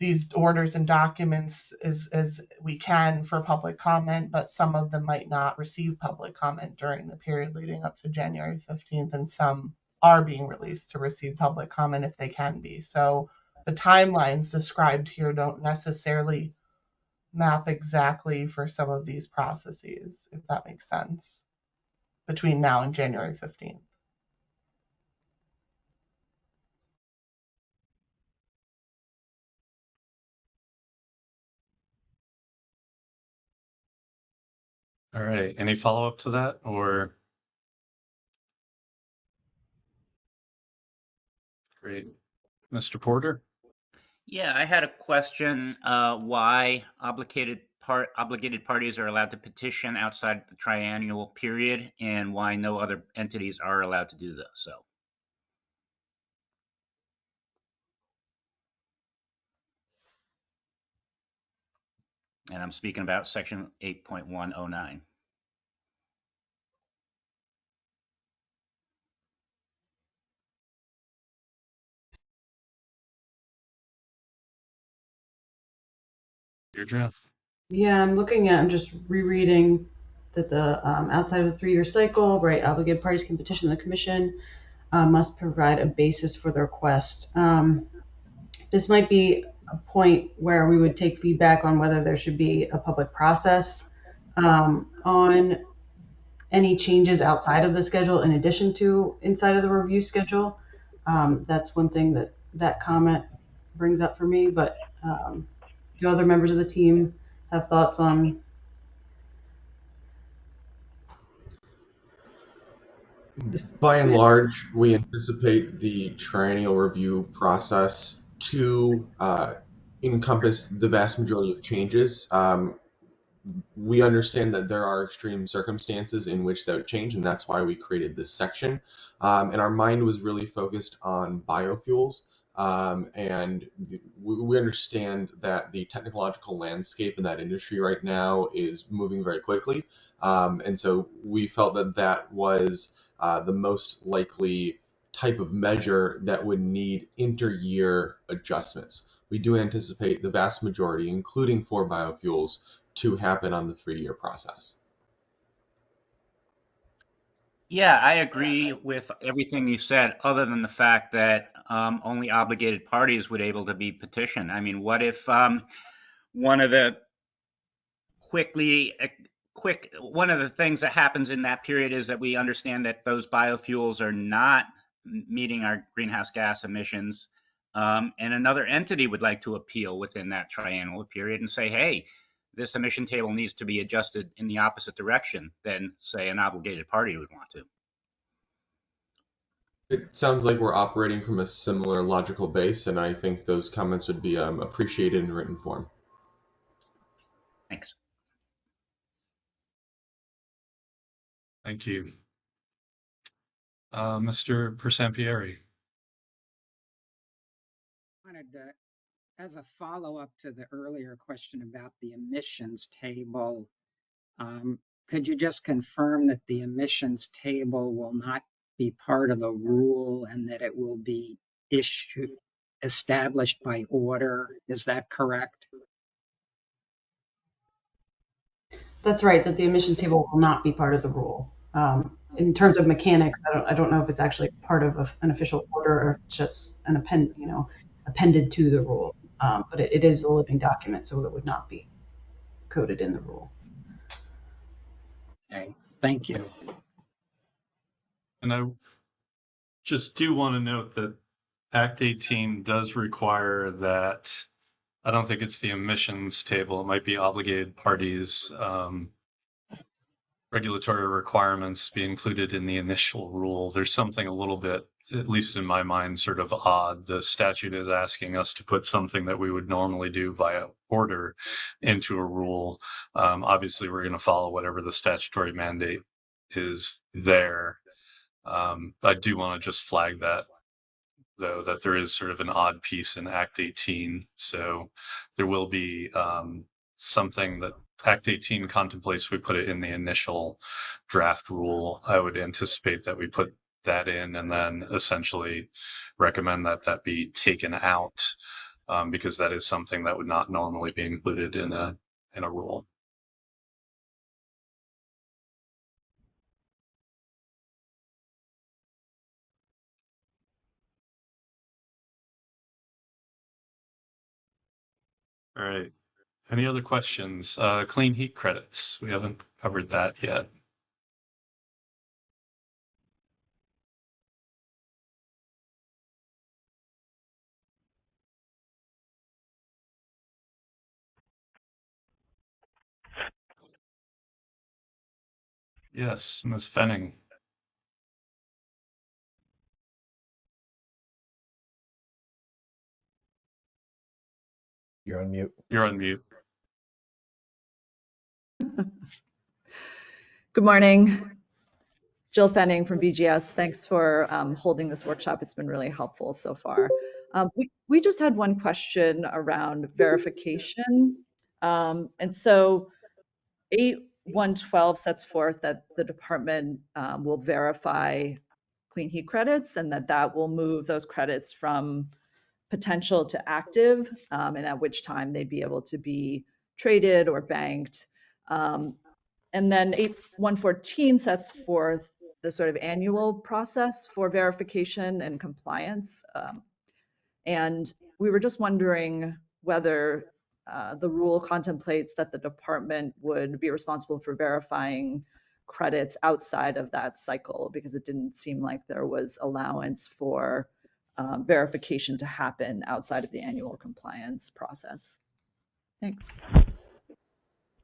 these orders and documents as we can for public comment, but some of them might not receive public comment during the period leading up to January 15th, and some are being released to receive public comment if they can be. So the timelines described here don't necessarily map exactly for some of these processes, if that makes sense, between now and January 15th. All right. Any follow-up to that, or? Great. Mr. Porter? Yeah, I had a question, why obligated parties are allowed to petition outside the triennial period and why no other entities are allowed to do so. And I'm speaking about section 8.109. Deirdre? Yeah, I'm just rereading that the outside of the 3-year cycle, right, obligated parties can petition the commission, must provide a basis for the request. This might be a point where we would take feedback on whether there should be a public process on any changes outside of the schedule in addition to inside of the review schedule. That's one thing that comment brings up for me, but do other members of the team have thoughts on? By and large, we anticipate the triennial review process to encompass the vast majority of changes. We understand that there are extreme circumstances in which that would change, and that's why we created this section. And our mind was really focused on biofuels. And we understand that the technological landscape in that industry right now is moving very quickly. And so we felt that that was the most likely type of measure that would need inter-year adjustments. We do anticipate the vast majority, including for biofuels, to happen on the 3-year process. Yeah, I agree with everything you said, other than the fact that only obligated parties would able to be petitioned. I mean, what if one of the things that happens in that period is that we understand that those biofuels are not meeting our greenhouse gas emissions, and another entity would like to appeal within that triennial period and say, hey, this emission table needs to be adjusted in the opposite direction than, say, an obligated party would want to. It sounds like we're operating from a similar logical base, and I think those comments would be appreciated in written form. Thanks. Thank you. Mr. Persampieri. As a follow-up to the earlier question about the emissions table, could you just confirm that the emissions table will not be part of the rule and that it will be established by order? Is that correct? That's right, that the emissions table will not be part of the rule. In terms of mechanics, I don't know if it's actually part of an official order or just an appended to the rule. But it is a living document, so it would not be coded in the rule. Okay, thank you. And I just do want to note that Act 18 does require that, I don't think it's the emissions table, it might be obligated parties, regulatory requirements be included in the initial rule. There's something a little bit, at least in my mind, sort of odd. The statute is asking us to put something that we would normally do via order into a rule. Obviously, we're going to follow whatever the statutory mandate is there. I do want to just flag that, though, that there is sort of an odd piece in Act 18. So there will be something that Act 18 contemplates we put it in the initial draft rule. I would anticipate that we put that in and then essentially recommend that that be taken out because that is something that would not normally be included in a rule. All right. Any other questions? Clean heat credits. We haven't covered that yet. Yes, Ms. Fenning. You're on mute. You're on mute. Good morning. Jill Fenning from BGS. Thanks for holding this workshop. It's been really helpful so far. We just had one question around verification. And so 8.1.12 sets forth that the department will verify clean heat credits and that will move those credits from potential to active, and at which time they'd be able to be traded or banked. And then 8.1.14 sets forth the sort of annual process for verification and compliance. And we were just wondering whether the rule contemplates that the department would be responsible for verifying credits outside of that cycle, because it didn't seem like there was allowance for verification to happen outside of the annual compliance process. Thanks.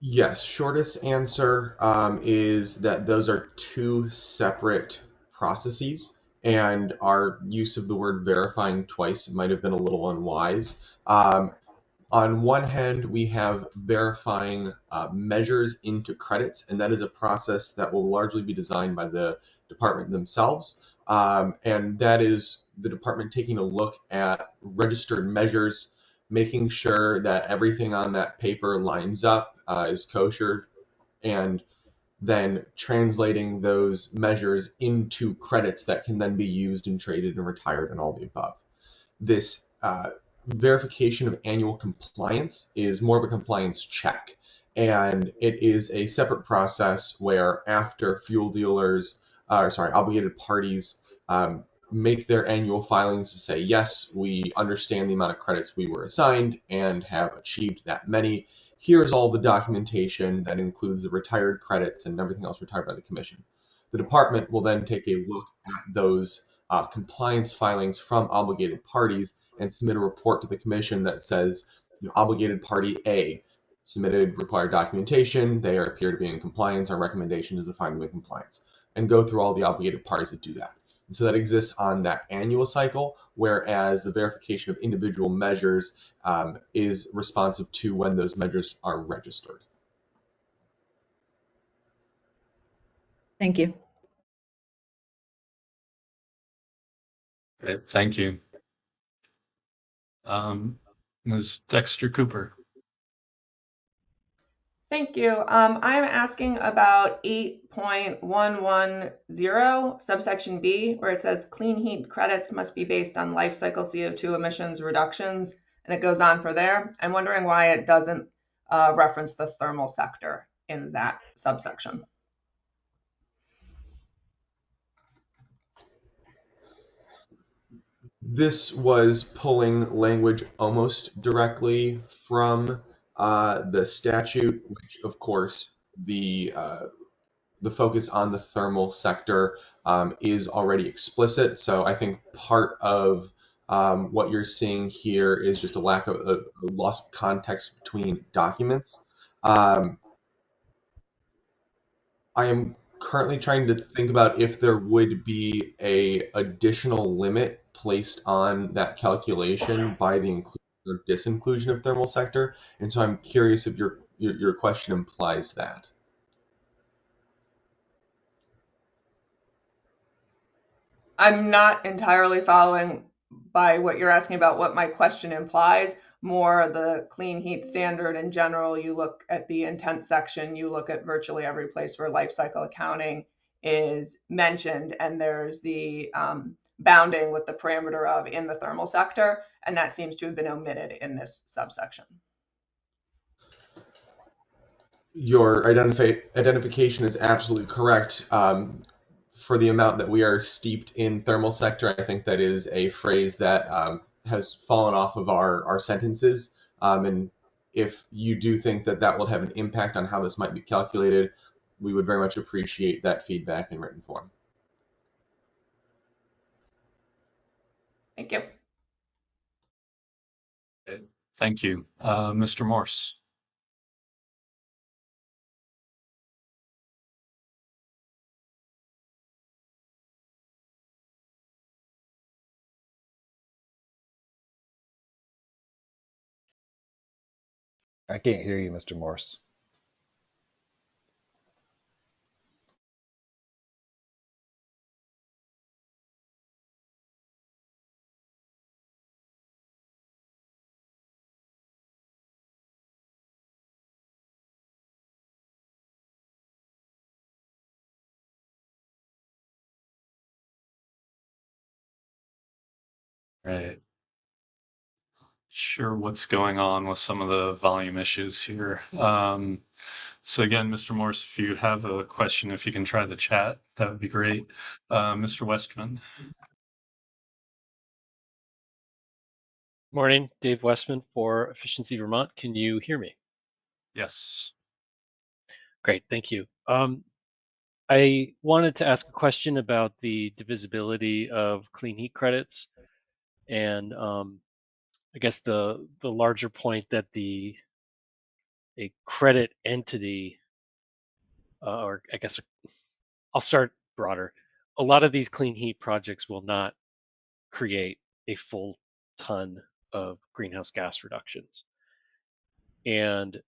Yes, shortest answer is that those are two separate processes, and our use of the word verifying twice might have been a little unwise. On one hand, we have verifying measures into credits, and that is a process that will largely be designed by the department themselves. And that is the department taking a look at registered measures, making sure that everything on that paper lines up, is kosher, and then translating those measures into credits that can then be used and traded and retired and all the above. This verification of annual compliance is more of a compliance check, and it is a separate process where after fuel dealers, obligated parties make their annual filings to say, yes, we understand the amount of credits we were assigned and have achieved that many. Here's all the documentation that includes the retired credits and everything else retired by the commission. The department will then take a look at those compliance filings from obligated parties and submit a report to the commission that says, obligated party A submitted required documentation, they appear to be in compliance, our recommendation is to find them in compliance, and go through all the obligated parties that do that. And so that exists on that annual cycle, whereas the verification of individual measures is responsive to when those measures are registered. Thank you. Great, thank you. Ms. Dexter Cooper. Thank you. I'm asking about 8.110 subsection B, where it says clean heat credits must be based on life cycle CO2 emissions reductions, and it goes on for there. I'm wondering why it doesn't reference the thermal sector in that subsection. This was pulling language almost directly from the statute, which of course the focus on the thermal sector is already explicit. So I think part of what you're seeing here is just a lack of a loss of context between documents. I am currently trying to think about if there would be a additional limit placed on that calculation by the inclusion or disinclusion of thermal sector, and so I'm curious if your question implies that. I'm not entirely following by what you're asking about what my question implies. More the clean heat standard in general, you look at the intent section, you look at virtually every place where life cycle accounting is mentioned, and there's the bounding with the parameter of in the thermal sector, and that seems to have been omitted in this subsection. Your identification is absolutely correct. For the amount that we are steeped in thermal sector, I think that is a phrase that has fallen off of our sentences. And if you do think that that will have an impact on how this might be calculated, we would very much appreciate that feedback in written form. Thank you. Thank you. Mr. Morse. I can't hear you, Mr. Morse. Right. Sure what's going on with some of the volume issues here. So again, Mr. Morse, if you have a question, if you can try the chat, that would be great. Mr. Westman. Morning, Dave Westman for Efficiency Vermont. Can you hear me? Yes. Great, thank you. I wanted to ask a question about the divisibility of clean heat credits, and I guess the larger point that a credit entity, or I guess I'll start broader. A lot of these clean heat projects will not create a full ton of greenhouse gas reductions, and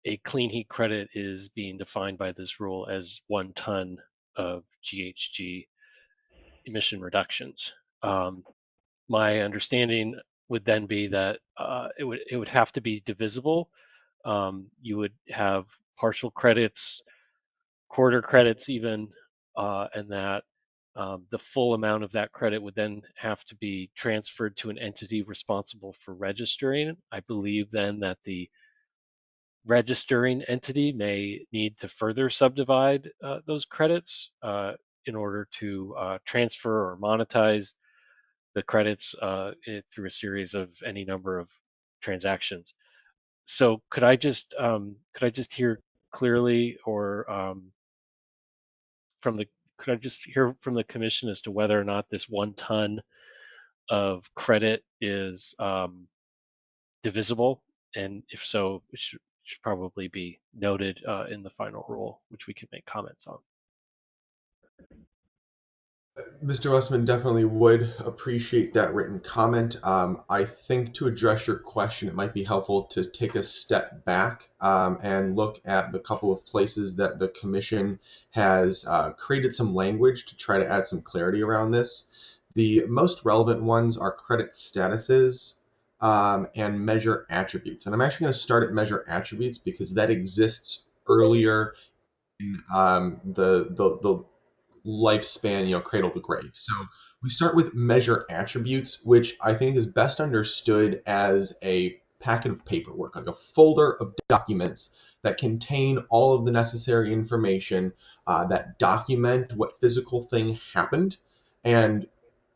a clean heat credit is being defined by this rule as 1 ton of GHG emission reductions. My understanding would then be that it would have to be divisible. You would have partial credits, quarter credits even, and that the full amount of that credit would then have to be transferred to an entity responsible for registering. I believe then that the registering entity may need to further subdivide those credits in order to transfer or monetize the credits through a series of any number of transactions. So could I just hear clearly, or could I just hear from the commission as to whether or not this 1 ton of credit is divisible, and if so, it should probably be noted in the final rule, which we can make comments on. Mr. Westman definitely would appreciate that written comment. I think to address your question, it might be helpful to take a step back and look at the couple of places that the Commission has created some language to try to add some clarity around this. The most relevant ones are credit statuses and measure attributes. And I'm actually going to start at measure attributes because that exists earlier in the lifespan, cradle to grave. So we start with measure attributes, which I think is best understood as a packet of paperwork, like a folder of documents that contain all of the necessary information that document what physical thing happened and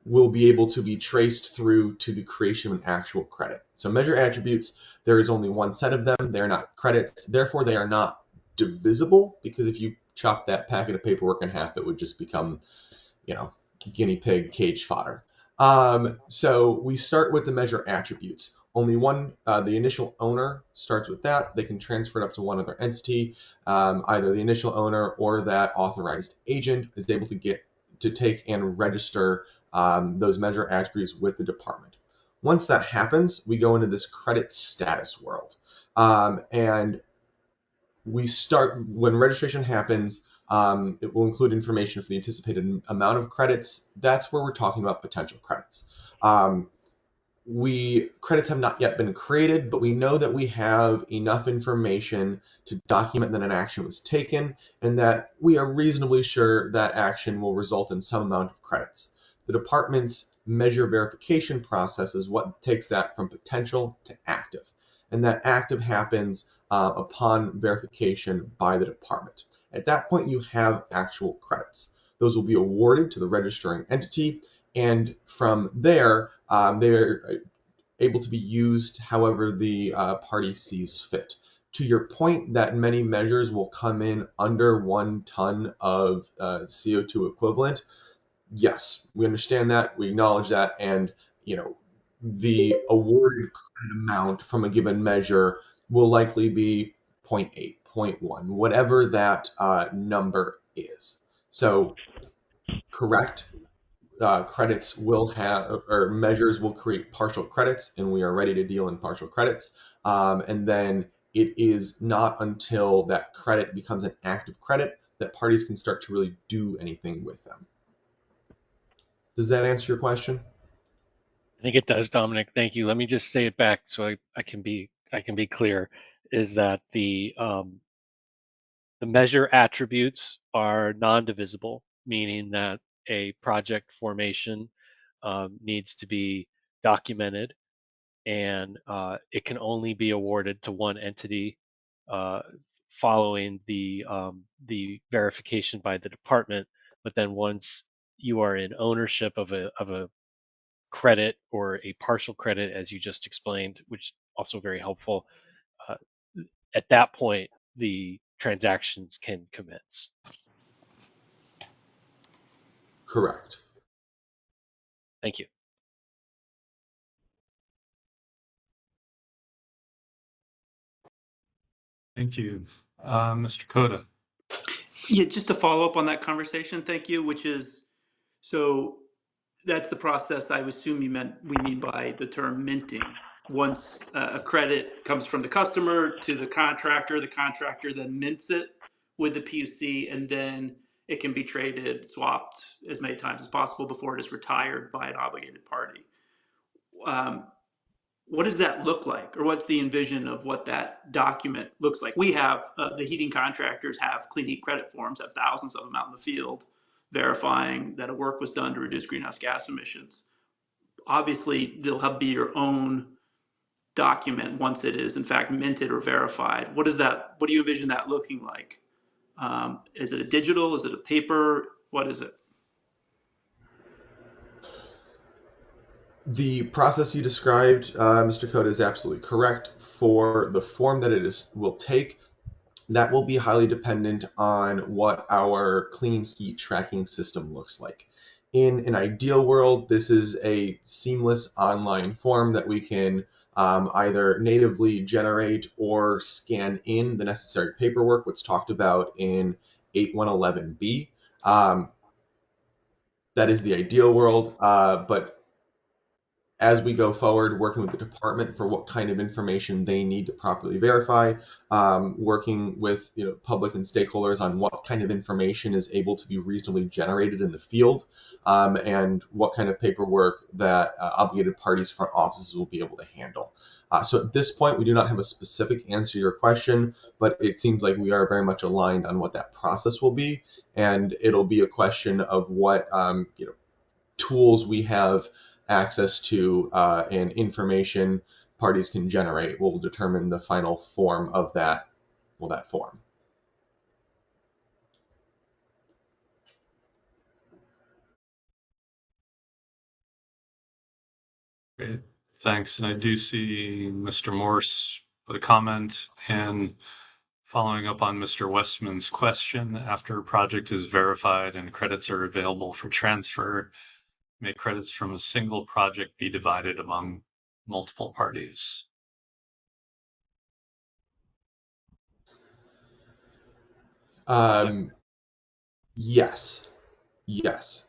will be able to be traced through to the creation of an actual credit. So measure attributes, there is only one set of them. They're not credits. Therefore, they are not divisible, because if you chop that packet of paperwork in half, it would just become, guinea pig cage fodder. So we start with the measure attributes. Only one, the initial owner starts with that. They can transfer it up to one other entity. Either the initial owner or that authorized agent is able to take and register those measure attributes with the department. Once that happens, we go into this credit status world. And we start, when registration happens, it will include information for the anticipated amount of credits. That's where we're talking about potential credits. Credits have not yet been created, but we know that we have enough information to document that an action was taken and that we are reasonably sure that action will result in some amount of credits. The department's measure verification process is what takes that from potential to active. And that active happens upon verification by the department. At that point, you have actual credits. Those will be awarded to the registering entity, and from there, they're able to be used however the party sees fit. To your point that many measures will come in under 1 ton of CO2 equivalent, yes, we understand that, we acknowledge that, and the awarded credit amount from a given measure will likely be 0.8, 0.1, whatever that number is. So, correct, credits will have, or measures will create partial credits, and we are ready to deal in partial credits. And then it is not until that credit becomes an active credit that parties can start to really do anything with them. Does that answer your question? I think it does, Dominic. Thank you. Let me just say it back so I can be clear. Is that the measure attributes are non-divisible, meaning that a project formation needs to be documented, and it can only be awarded to one entity following the verification by the department. But then once you are in ownership of a credit or a partial credit, as you just explained, which is also very helpful, at that point the transactions can commence. Correct. Thank you. Thank you. Mr. Koda. Yeah, just to follow up on that conversation, thank you, which is, so that's the process I assume we mean by the term minting. Once a credit comes from the customer to the contractor then mints it with the PUC, and then it can be traded, swapped as many times as possible before it is retired by an obligated party. What does that look like, or what's the envision of what that document looks like? We have, the heating contractors have clean heat credit forms, have thousands of them out in the field, verifying that a work was done to reduce greenhouse gas emissions. Obviously, there'll be your own document once it is in fact minted or verified. What do you envision that looking like? Is it a digital? Is it a paper? What is it? The process you described, Mr. Koda, is absolutely correct. For the form that it will take, that will be highly dependent on what our clean heat tracking system looks like. In an ideal world, this is a seamless online form that we can either natively generate or scan in the necessary paperwork, what's talked about in 8111B. That is the ideal world, but as we go forward, working with the department for what kind of information they need to properly verify, working with public and stakeholders on what kind of information is able to be reasonably generated in the field, and what kind of paperwork that obligated parties front offices will be able to handle. So at this point, we do not have a specific answer to your question, but it seems like we are very much aligned on what that process will be, and it'll be a question of what tools we have access to and information parties can generate will determine the final form of that form. Great, thanks. And I do see Mr. Morse put a comment, and Following up on Mr. Westman's question, after a project is verified and credits are available for transfer, may credits from a single project be divided among multiple parties? Yes. Yes.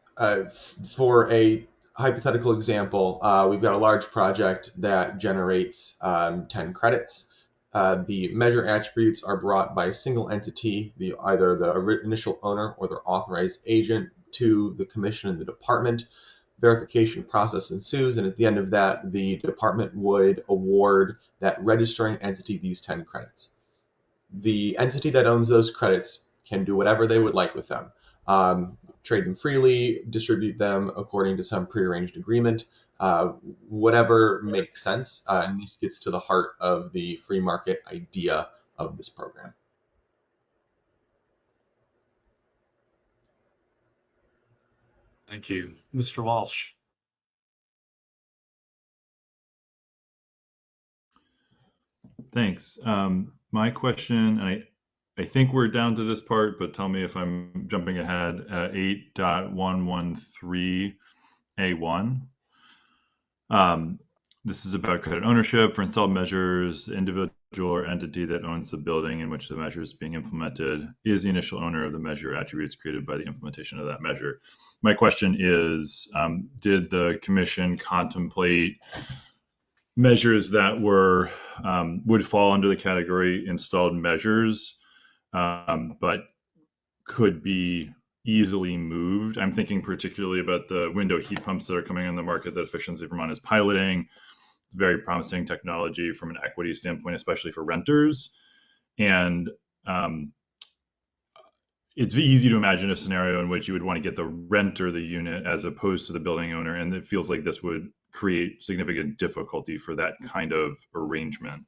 For a hypothetical example, we've got a large project that generates 10 credits. The measure attributes are brought by a single entity, either the initial owner or their authorized agent, to the commission and the department. Verification process ensues, and at the end of that, the department would award that registering entity these 10 credits. The entity that owns those credits can do whatever they would like with them. Trade them freely, distribute them according to some prearranged agreement, whatever makes sense, and this gets to the heart of the free market idea of this program. Thank you. Mr. Walsh. Thanks. My question, and I think we're down to this part, but tell me if I'm jumping ahead. 8.113A1. This is about credit ownership for installed measures. Individual or entity that owns the building in which the measure is being implemented is the initial owner of the measure attributes created by the implementation of that measure. My question is, did the commission contemplate measures that were would fall under the category installed measures, but could be easily moved? I'm thinking particularly about the window heat pumps that are coming on the market that Efficiency Vermont is piloting. It's very promising technology from an equity standpoint, especially for renters. And it's easy to imagine a scenario in which you would want to get the renter the unit as opposed to the building owner. And it feels like this would create significant difficulty for that kind of arrangement.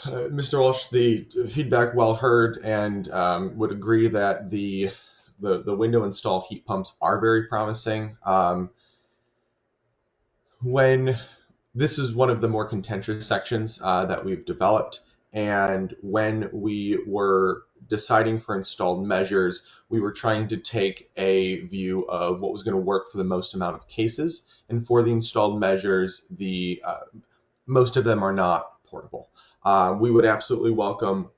Mr. Walsh, the feedback well heard, and would agree that the window install heat pumps are very promising. When this is one of the more contentious sections that we've developed, and when we were deciding for installed measures, we were trying to take a view of what was going to work for the most amount of cases. And for the installed measures, most of them are not portable. We would absolutely welcome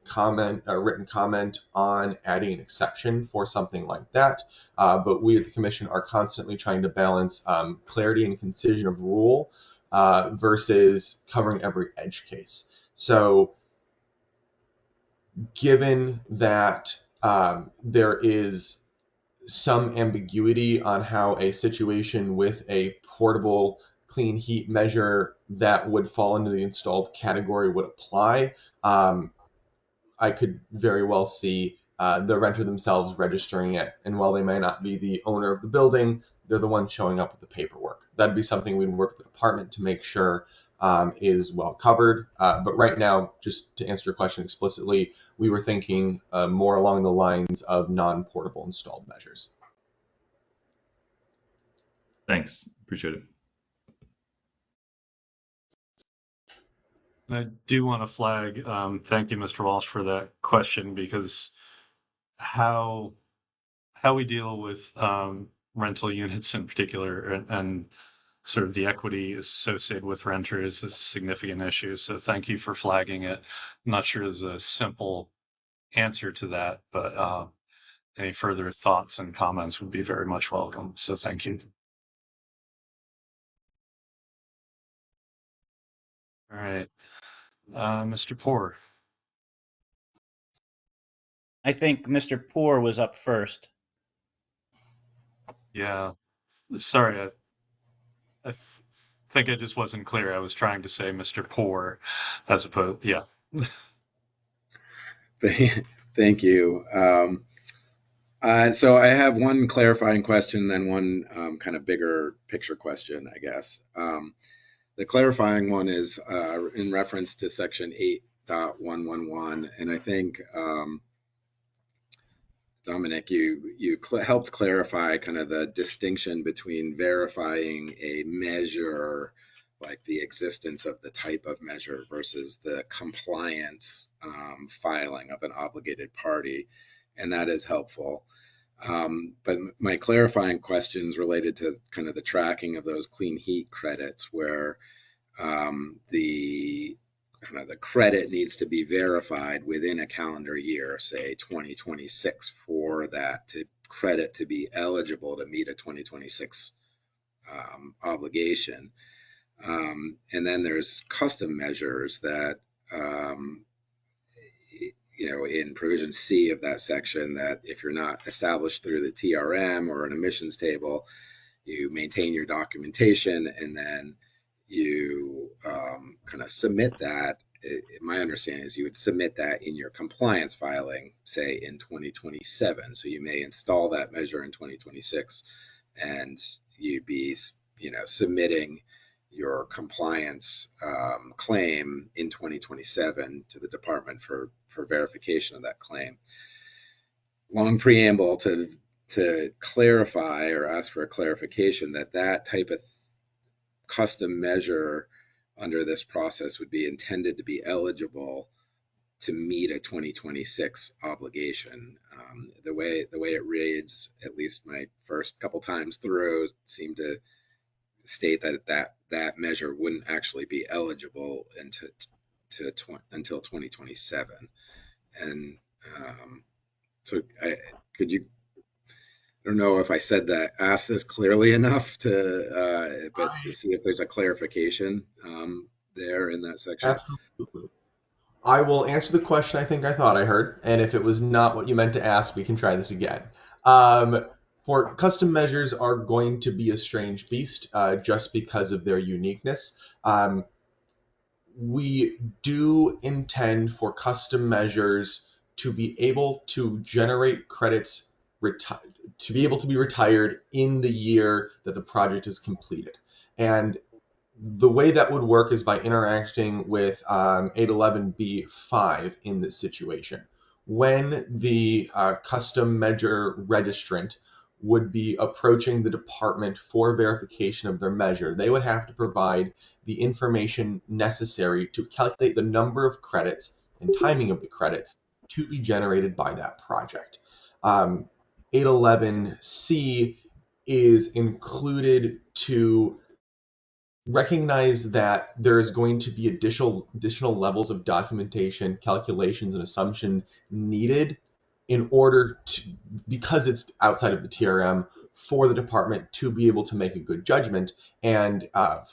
written comment on adding an exception for something like that. But we at the Commission are constantly trying to balance clarity and concision of rule versus covering every edge case. So given that there is some ambiguity on how a situation with a portable clean heat measure that would fall into the installed category would apply, I could very well see the renter themselves registering it. And while they may not be the owner of the building, they're the ones showing up with the paperwork. That'd be something we'd work with the department to make sure is well covered. But right now, just to answer your question explicitly, we were thinking more along the lines of non-portable installed measures. Thanks. Appreciate it. I do want to flag, thank you, Mr. Walsh, for that question, because how we deal with rental units in particular and sort of the equity associated with renters is a significant issue. So thank you for flagging it. I'm not sure there's a simple answer to that, but any further thoughts and comments would be very much welcome. So thank you. All right. Mr. Poor. I think Mr. Poor was up first. Yeah. Sorry, I think I just wasn't clear. I was trying to say Mr. Poor as opposed, yeah. Thank you. So I have one clarifying question, then one kind of bigger picture question, I guess. The clarifying one is in reference to section 8.111, and I think Dominic, you helped clarify kind of the distinction between verifying a measure like the existence of the type of measure versus the compliance filing of an obligated party, and that is helpful. But my clarifying questions related to kind of the tracking of those clean heat credits, where the kind of the credit needs to be verified within a calendar year, say 2026, for that credit to be eligible to meet a 2026 obligation. And then there's custom measures that, in provision C of that section, that if you're not established through the TRM or an emissions table, you maintain your documentation and then you kind of submit that. My understanding is you would submit that in your compliance filing, say in 2027. So you may install that measure in 2026 and you'd be, submitting your compliance claim in 2027 to the department for verification of that claim. Long preamble to clarify or ask for a clarification that type of custom measure under this process would be intended to be eligible to meet a 2026 obligation. The way it reads, at least my first couple times through, seemed to state that measure wouldn't actually be eligible until 2027. And so could you, I don't know if I asked this clearly enough but to see if there's a clarification there in that section. Absolutely. I will answer the question I thought I heard, and if it was not what you meant to ask, we can try this again. For custom measures are going to be a strange beast just because of their uniqueness. We do intend for custom measures to be able to generate credits to be able to be retired in the year that the project is completed. And the way that would work is by interacting with 811B5 in this situation. When the custom measure registrant would be approaching the department for verification of their measure, they would have to provide the information necessary to calculate the number of credits and timing of the credits to be generated by that project. 811C is included to recognize that there is going to be additional levels of documentation, calculations, and assumption needed in order to, because it's outside of the TRM, for the department to be able to make a good judgment. And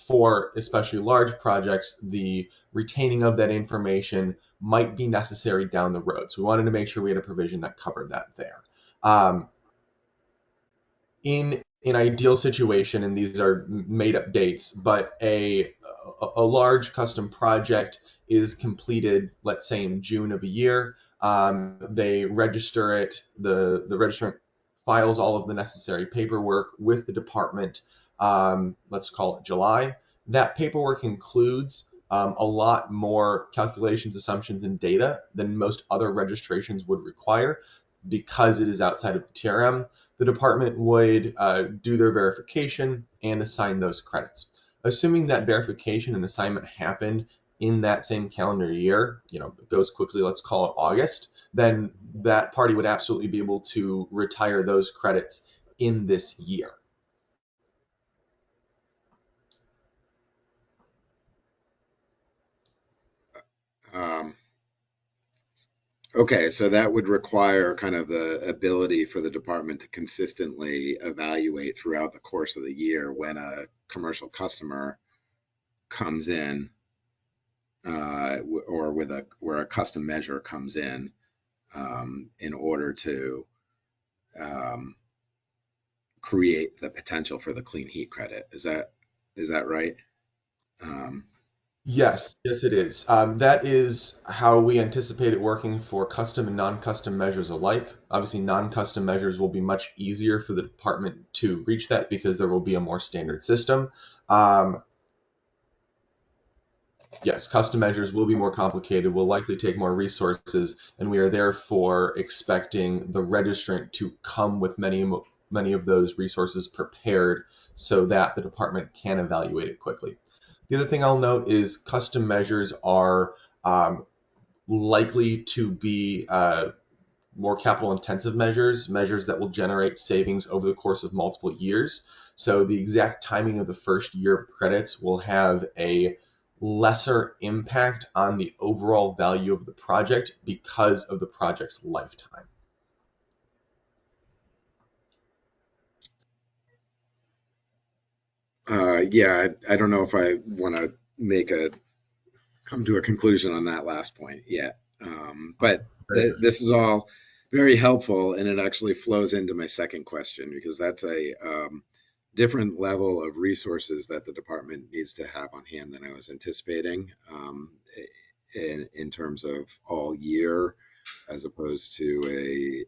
for especially large projects, the retaining of that information might be necessary down the road. So we wanted to make sure we had a provision that covered that there. In an ideal situation, and these are made up dates, but a large custom project is completed, let's say in June of a year. They register it, the registrant files all of the necessary paperwork with the department, let's call it July. That paperwork includes a lot more calculations, assumptions, and data than most other registrations would require because it is outside of the TRM. The department would do their verification and assign those credits. Assuming that verification and assignment happened in that same calendar year, it goes quickly, let's call it August, then that party would absolutely be able to retire those credits in this year. Okay, so that would require kind of the ability for the department to consistently evaluate throughout the course of the year when a commercial customer comes in, or where a custom measure comes in order to create the potential for the clean heat credit. Is that right? Yes, it is. That is how we anticipate it working for custom and non-custom measures alike. Obviously, non-custom measures will be much easier for the department to reach that because there will be a more standard system. Yes, custom measures will be more complicated, will likely take more resources, and we are therefore expecting the registrant to come with many of those resources prepared so that the department can evaluate it quickly. The other thing I'll note is custom measures are likely to be more capital intensive measures that will generate savings over the course of multiple years. So the exact timing of the first year of credits will have a lesser impact on the overall value of the project because of the project's lifetime. Yeah, I don't know if I want to come to a conclusion on that last point yet. But this is all very helpful, and it actually flows into my second question, because that's a different level of resources that the department needs to have on hand than I was anticipating, in terms of all year, as opposed to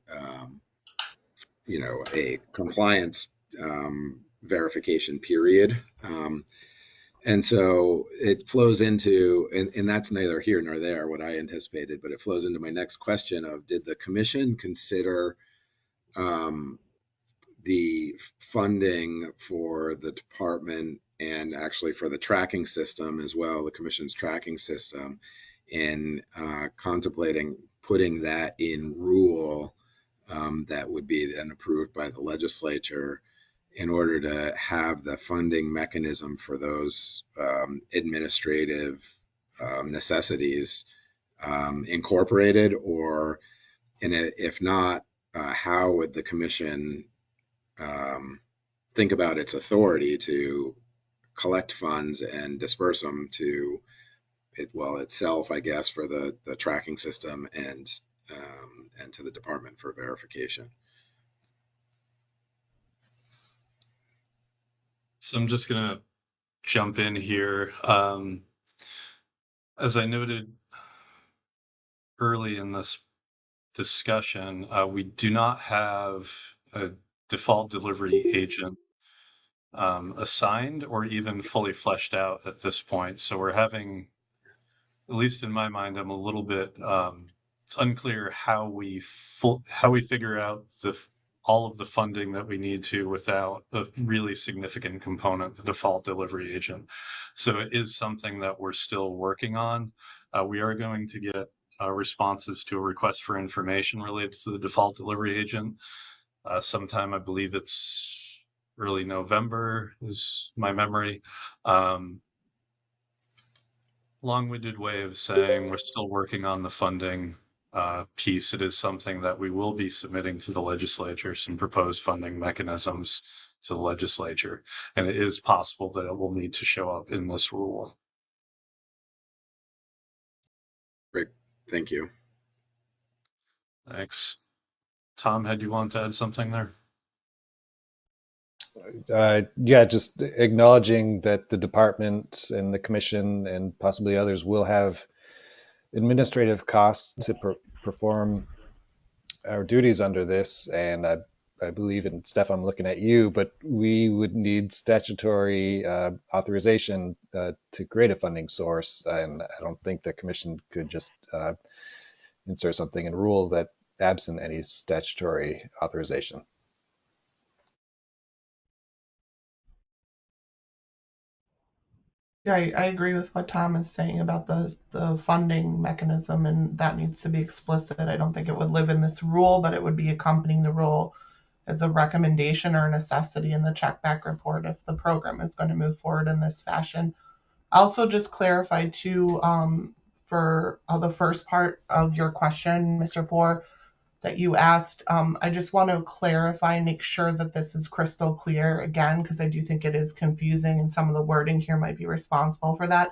a compliance verification period. And so it flows into, and that's neither here nor there what I anticipated, but it flows into my next question of, did the commission consider the funding for the department and actually for the tracking system as well, the commission's tracking system, in contemplating putting that in rule that would be then approved by the legislature, in order to have the funding mechanism for those administrative necessities incorporated? Or, if not, how would the commission think about its authority to collect funds and disperse them to itself, I guess, for the tracking system, and to the department for verification? So I'm just going to jump in here. As I noted early in this discussion, we do not have a default delivery agent assigned or even fully fleshed out at this point. So we're having, at least in my mind, I'm a little bit, it's unclear how we figure out all of the funding that we need to without a really significant component, the default delivery agent. So it is something that we're still working on. We are going to get responses to a request for information related to the default delivery agent sometime. I believe it's early November is my memory. Long-winded way of saying we're still working on the funding piece. It is something that we will be submitting to the legislature, some proposed funding mechanisms to the legislature, and it is possible that it will need to show up in this rule. Great, thank you. Thanks. Tom, had you want to add something there? Yeah, just acknowledging that the department and the commission and possibly others will have administrative costs to perform our duties under this. And I believe, and Steph, I'm looking at you, but we would need statutory authorization to create a funding source. And I don't think the commission could just insert something in rule that absent any statutory authorization. Yeah, I agree with what Tom is saying about the funding mechanism, and that needs to be explicit. I don't think it would live in this rule, but it would be accompanying the rule as a recommendation or a necessity in the check back report if the program is going to move forward in this fashion. Also, just clarify too, for the first part of your question, Mr. Poor, that you asked, I just want to clarify and make sure that this is crystal clear again, because I do think it is confusing and some of the wording here might be responsible for that.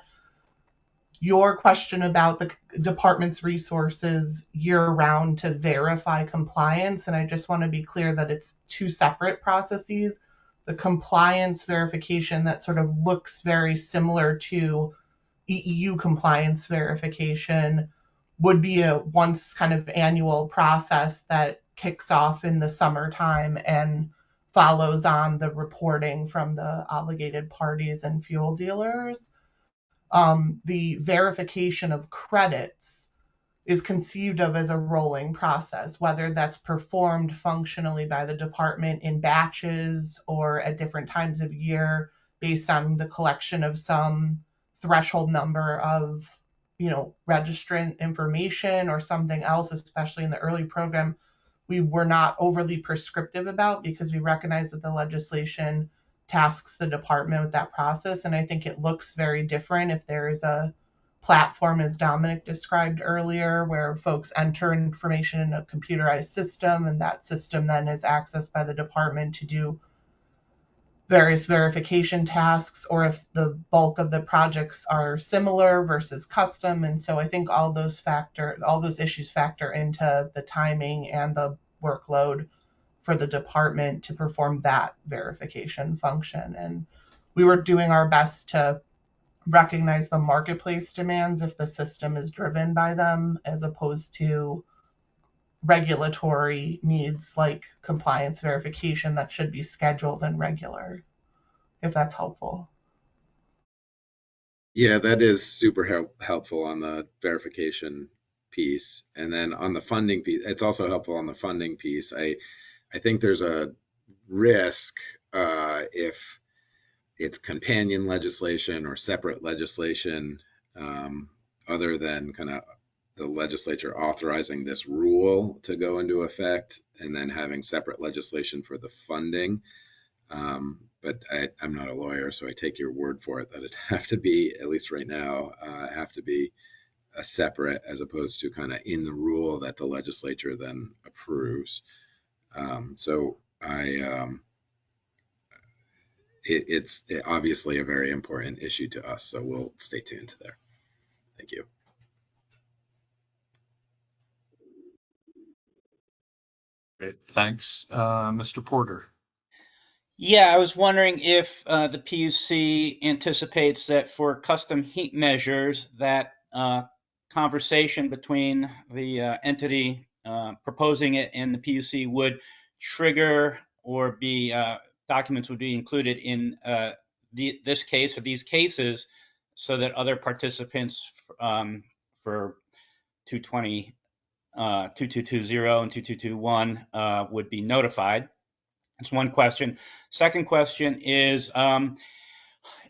Your question about the department's resources year-round to verify compliance, and I just want to be clear that it's two separate processes. The compliance verification that sort of looks very similar to EEU compliance verification would be a once kind of annual process that kicks off in the summertime and follows on the reporting from the obligated parties and fuel dealers. The verification of credits is conceived of as a rolling process, whether that's performed functionally by the department in batches or at different times of year based on the collection of some threshold number of, registrant information or something else, especially in the early program, we were not overly prescriptive about, because we recognize that the legislation tasks the department with that process. And I think it looks very different if there is a platform, as Dominic described earlier, where folks enter information in a computerized system, and that system then is accessed by the department to do various verification tasks, or if the bulk of the projects are similar versus custom. And so I think all those issues factor into the timing and the workload for the department to perform that verification function. And we were doing our best to recognize the marketplace demands if the system is driven by them, as opposed to regulatory needs like compliance verification that should be scheduled and regular, if that's helpful. Yeah, that is super helpful on the verification piece. And then on the funding piece, it's also helpful on the funding piece. I think there's a risk if it's companion legislation or separate legislation, other than kind of the legislature authorizing this rule to go into effect and then having separate legislation for the funding. But I'm not a lawyer, so I take your word for it that it have to be, at least right now, have to be a separate, as opposed to kind of in the rule that the legislature then approves. It's obviously a very important issue to us, so we'll stay tuned there. Thank you. Great, thanks. Mr. Porter. Yeah, I was wondering if the PUC anticipates that for custom heat measures, that conversation between the entity proposing it and the PUC would trigger, or be documents would be included in this case or these cases, so that other participants for 2220 and 2221 would be notified. That's one question. Second question is,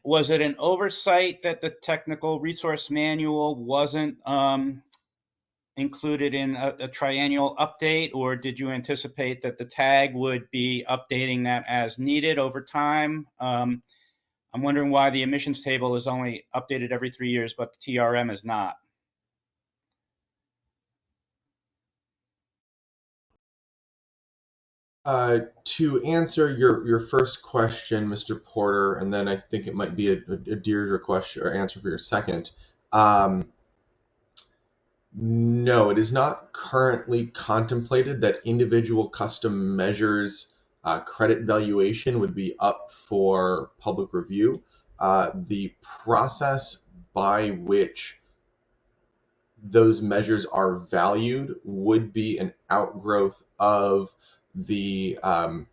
was it an oversight that the technical resource manual wasn't included in a triennial update, or did you anticipate that the tag would be updating that as needed over time? I'm wondering why the emissions table is only updated every 3 years, but the TRM is not. To answer your first question, Mr. Porter, and then I think it might be a Deirdre question or answer for your second. No, it is not currently contemplated that individual custom measures credit valuation would be up for public review. The process by which those measures are valued would be an outgrowth of the kind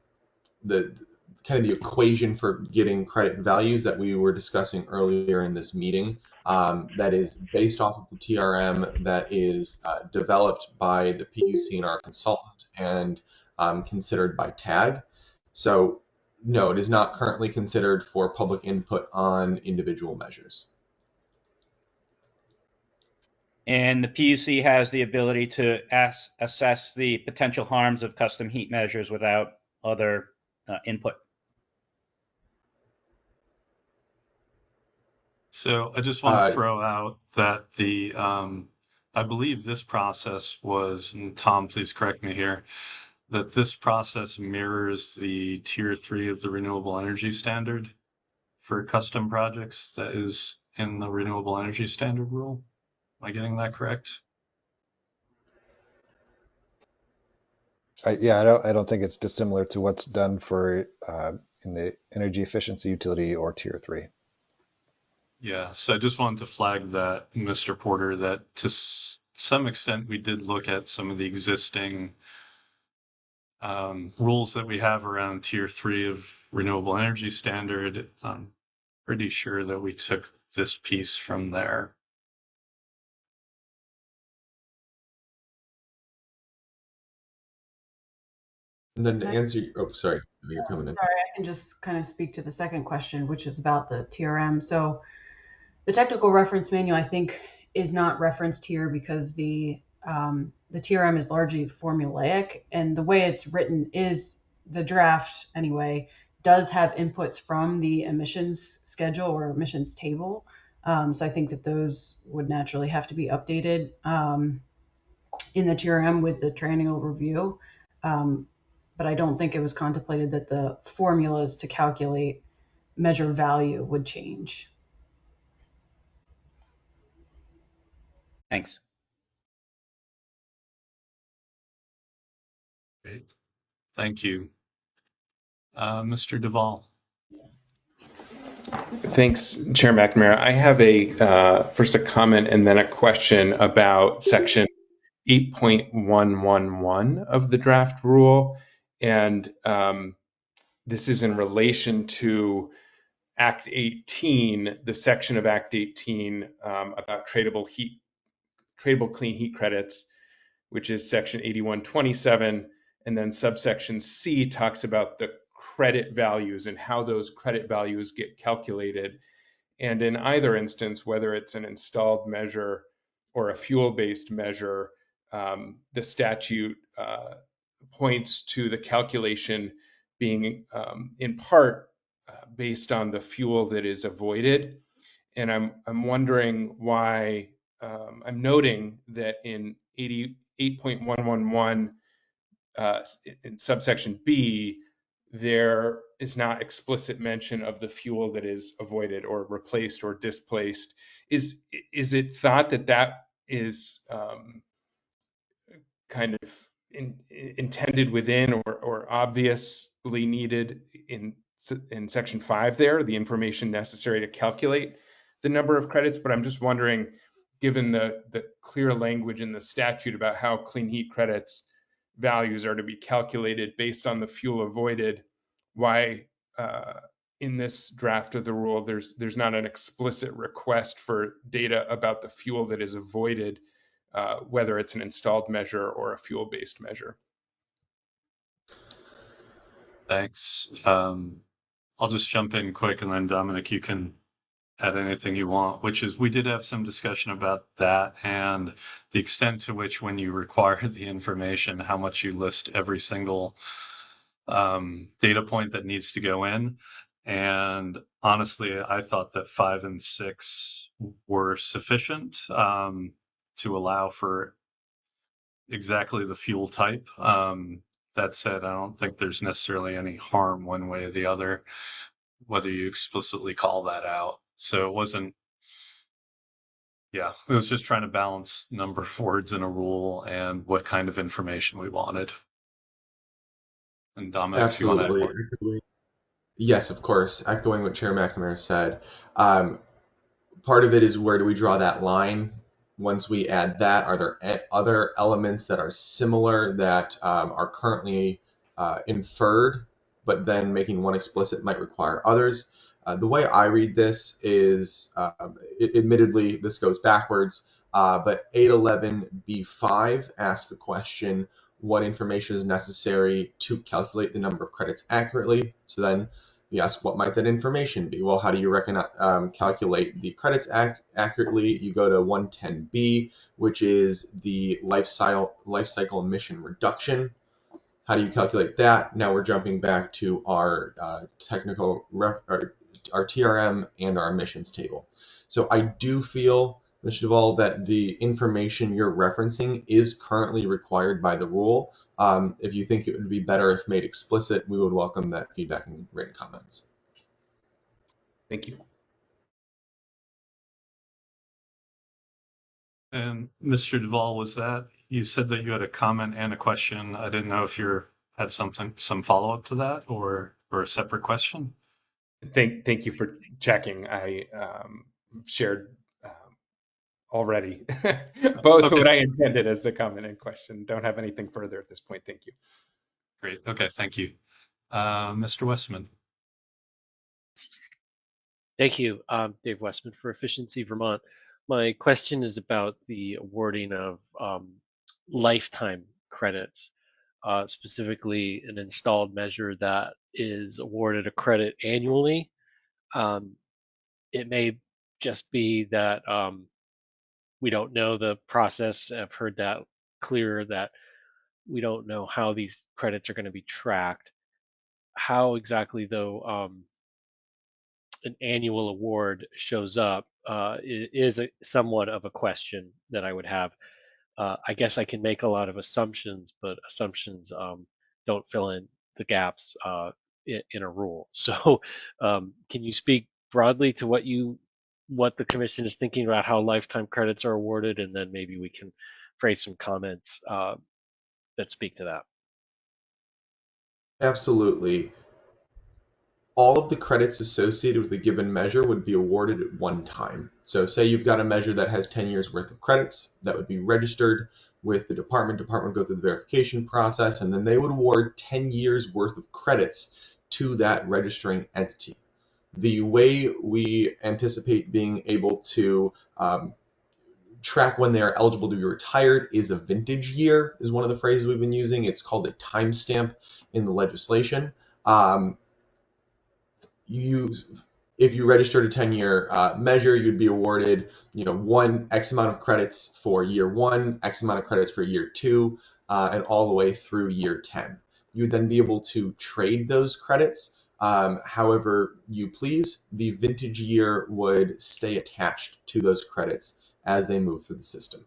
of the equation for getting credit values that we were discussing earlier in this meeting. That is based off of the TRM that is developed by the PUC and our consultant, and considered by TAG. So no, it is not currently considered for public input on individual measures. And the PUC has the ability to assess the potential harms of custom heat measures without other input. So I just want to throw out that I believe this process was, and Tom, please correct me here, that this process mirrors the Tier 3 of the Renewable Energy Standard for custom projects that is in the Renewable Energy Standard rule. Am I getting that correct? I don't think it's dissimilar to what's done for in the energy efficiency utility or Tier 3. Yeah, so I just wanted to flag that, Mr. Porter, that to some extent we did look at some of the existing rules that we have around Tier 3 of Renewable Energy Standard. I'm pretty sure that we took this piece from there. And then to answer, sorry, you're coming in. Sorry, I can just kind of speak to the second question, which is about the TRM. So The technical reference manual, I think, is not referenced here because the TRM is largely formulaic, and the way it's written is the draft anyway does have inputs from the emissions schedule or emissions table. So I think that those would naturally have to be updated in the TRM with the triennial review. But I don't think it was contemplated that the formulas to calculate measure value would change. Thanks. Great. Thank you. Mr. Duvall. Thanks, Chair McNamara. I have first a comment and then a question about section 8.111 of the draft rule. And this is in relation to Act 18, the section of Act 18 about tradable clean heat credits, which is section 8127. And then subsection C talks about the credit values and how those credit values get calculated. And in either instance, whether it's an installed measure or a fuel-based measure, the statute points to the calculation being in part based on the fuel that is avoided. And I'm wondering why, I'm noting that in 8.111 in subsection B, there is not explicit mention of the fuel that is avoided or replaced or displaced. Is it thought that that is kind of intended within or obviously needed in section 5 there, the information necessary to calculate the number of credits? But I'm just wondering, given the clear language in the statute about how clean heat credits values are to be calculated based on the fuel avoided, why in this draft of the rule there's not an explicit request for data about the fuel that is avoided, whether it's an installed measure or a fuel-based measure. Thanks. I'll just jump in quick, and then Dominic, you can add anything you want, which is we did have some discussion about that and the extent to which when you require the information, how much you list every single data point that needs to go in. And honestly, I thought that 5 and 6 were sufficient to allow for exactly the fuel type. That said, I don't think there's necessarily any harm one way or the other, whether you explicitly call that out. So it wasn't, it was just trying to balance number of words in a rule and what kind of information we wanted. And Dominic, Absolutely. if you want to add Yes, of course. Echoing what Chair McNamara said. Part of it is, where do we draw that line? Once we add that, are there other elements that are similar that are currently inferred, but then making one explicit might require others? The way I read this is, admittedly, this goes backwards, but 811B5 asks the question, what information is necessary to calculate the number of credits accurately? So then we ask, what might that information be? Well, how do you calculate the credits accurately? You go to 110B, which is the life cycle emission reduction. How do you calculate that? Now we're jumping back to our our TRM and our emissions table. So I do feel, Mr. Duvall, that the information you're referencing is currently required by the rule. If you think it would be better if made explicit, we would welcome that feedback and written comments. Thank you. And Mr. Duvall, was that, you said that you had a comment and a question. I didn't know if you had some follow-up to that or a separate question. Thank you for checking. I shared already both Okay. what I intended as the comment and question. Don't have anything further at this point. Thank you. Great. Okay. Thank you. Mr. Westman. Thank you, Dave Westman for Efficiency Vermont. My question is about the awarding of lifetime credits, specifically an installed measure that is awarded a credit annually. It may just be that we don't know the process? I've heard that clear, that we don't know how these credits are going to be tracked. How exactly, though, an annual award shows up is somewhat of a question that I would have. I guess I can make a lot of assumptions, but assumptions don't fill in the gaps in a rule. So, can you speak broadly to what the commission is thinking about how lifetime credits are awarded, and then maybe we can phrase some comments that speak to that. Absolutely. All of the credits associated with a given measure would be awarded at one time. So say you've got a measure that has 10 years worth of credits, that would be registered with the department. Department would go through the verification process, and then they would award 10 years worth of credits to that registering entity. The way we anticipate being able to track when they are eligible to be retired is a vintage year, is one of the phrases we've been using. It's called a timestamp in the legislation. If you registered a 10-year measure, you'd be awarded, one X amount of credits for year one, X amount of credits for year two, and all the way through year 10. You'd then be able to trade those credits however you please. The vintage year would stay attached to those credits as they move through the system.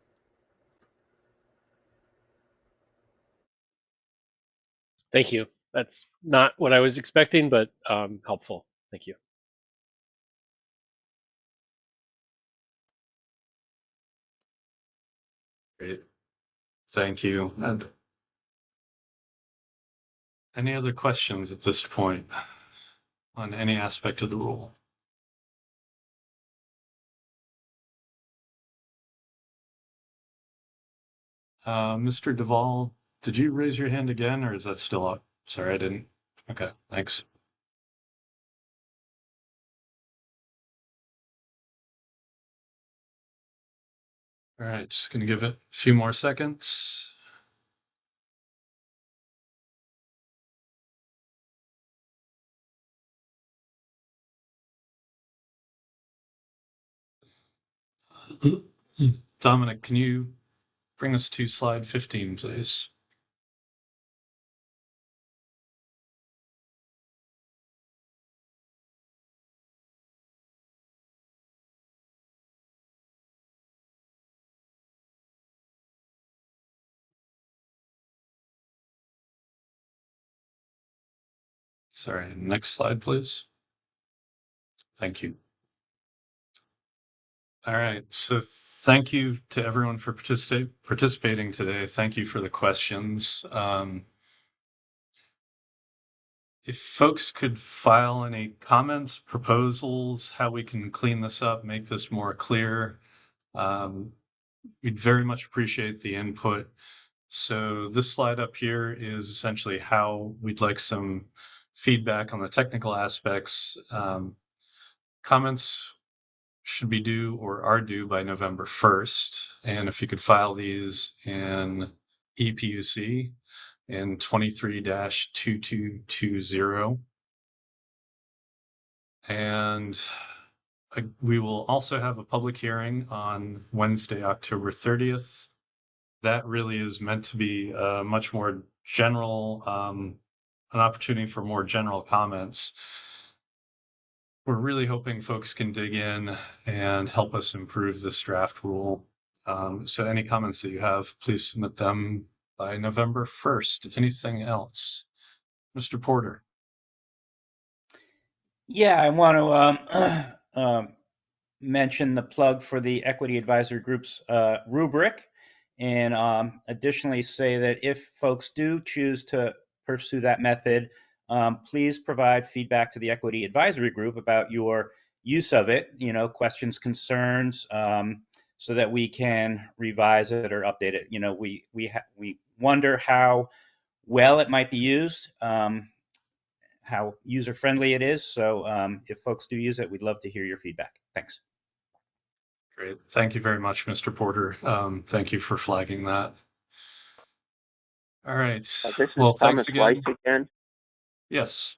Thank you. That's not what I was expecting, but helpful. Thank you. Great. Thank you. And any other questions at this point on any aspect of the rule? Mr. Duvall, did you raise your hand again, or is that still up? Sorry, I didn't. Okay, thanks. All right, just going to give it a few more seconds. Dominic, can you bring us to slide 15, please? Sorry, next slide, please. Thank you. All right, so thank you to everyone for participating today. Thank you for the questions. If folks could file any comments, proposals, how we can clean this up, make this more clear, we'd very much appreciate the input. So this slide up here is essentially how we'd like some feedback on the technical aspects. Comments should be due or are due by November 1st. And if you could file these in EPUC in 23-2220. And we will also have a public hearing on Wednesday, October 30th. That really is meant to be much more general, an opportunity for more general comments. We're really hoping folks can dig in and help us improve this draft rule. So any comments that you have, please submit them by November 1st. Anything else? Mr. Porter. Yeah, I want to mention the plug for the Equity Advisory Group's rubric, and additionally say that if folks do choose to pursue that method, please provide feedback to the Equity Advisory Group about your use of it, questions, concerns, so that we can revise it or update it. We wonder how well it might be used, how user-friendly it is. So if folks do use it, we'd love to hear your feedback. Thanks. Great. Thank you very much, Mr. Porter. Thank you for flagging that. All right. This is well, Thomas thanks again. Weiss again. Yes.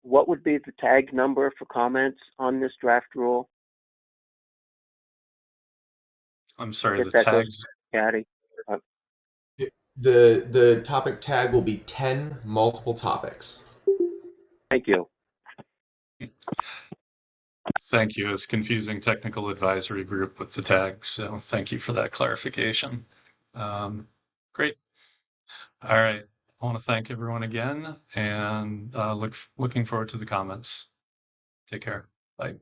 what would be the tag number for comments on this draft rule? I'm sorry, If the that goes tags. to Patty. The topic tag will be 10 multiple topics. Thank you. Thank you. It's confusing technical advisory group with the tags, so thank you for that clarification. Great. All right. I want to thank everyone again and looking forward to the comments. Take care. Bye.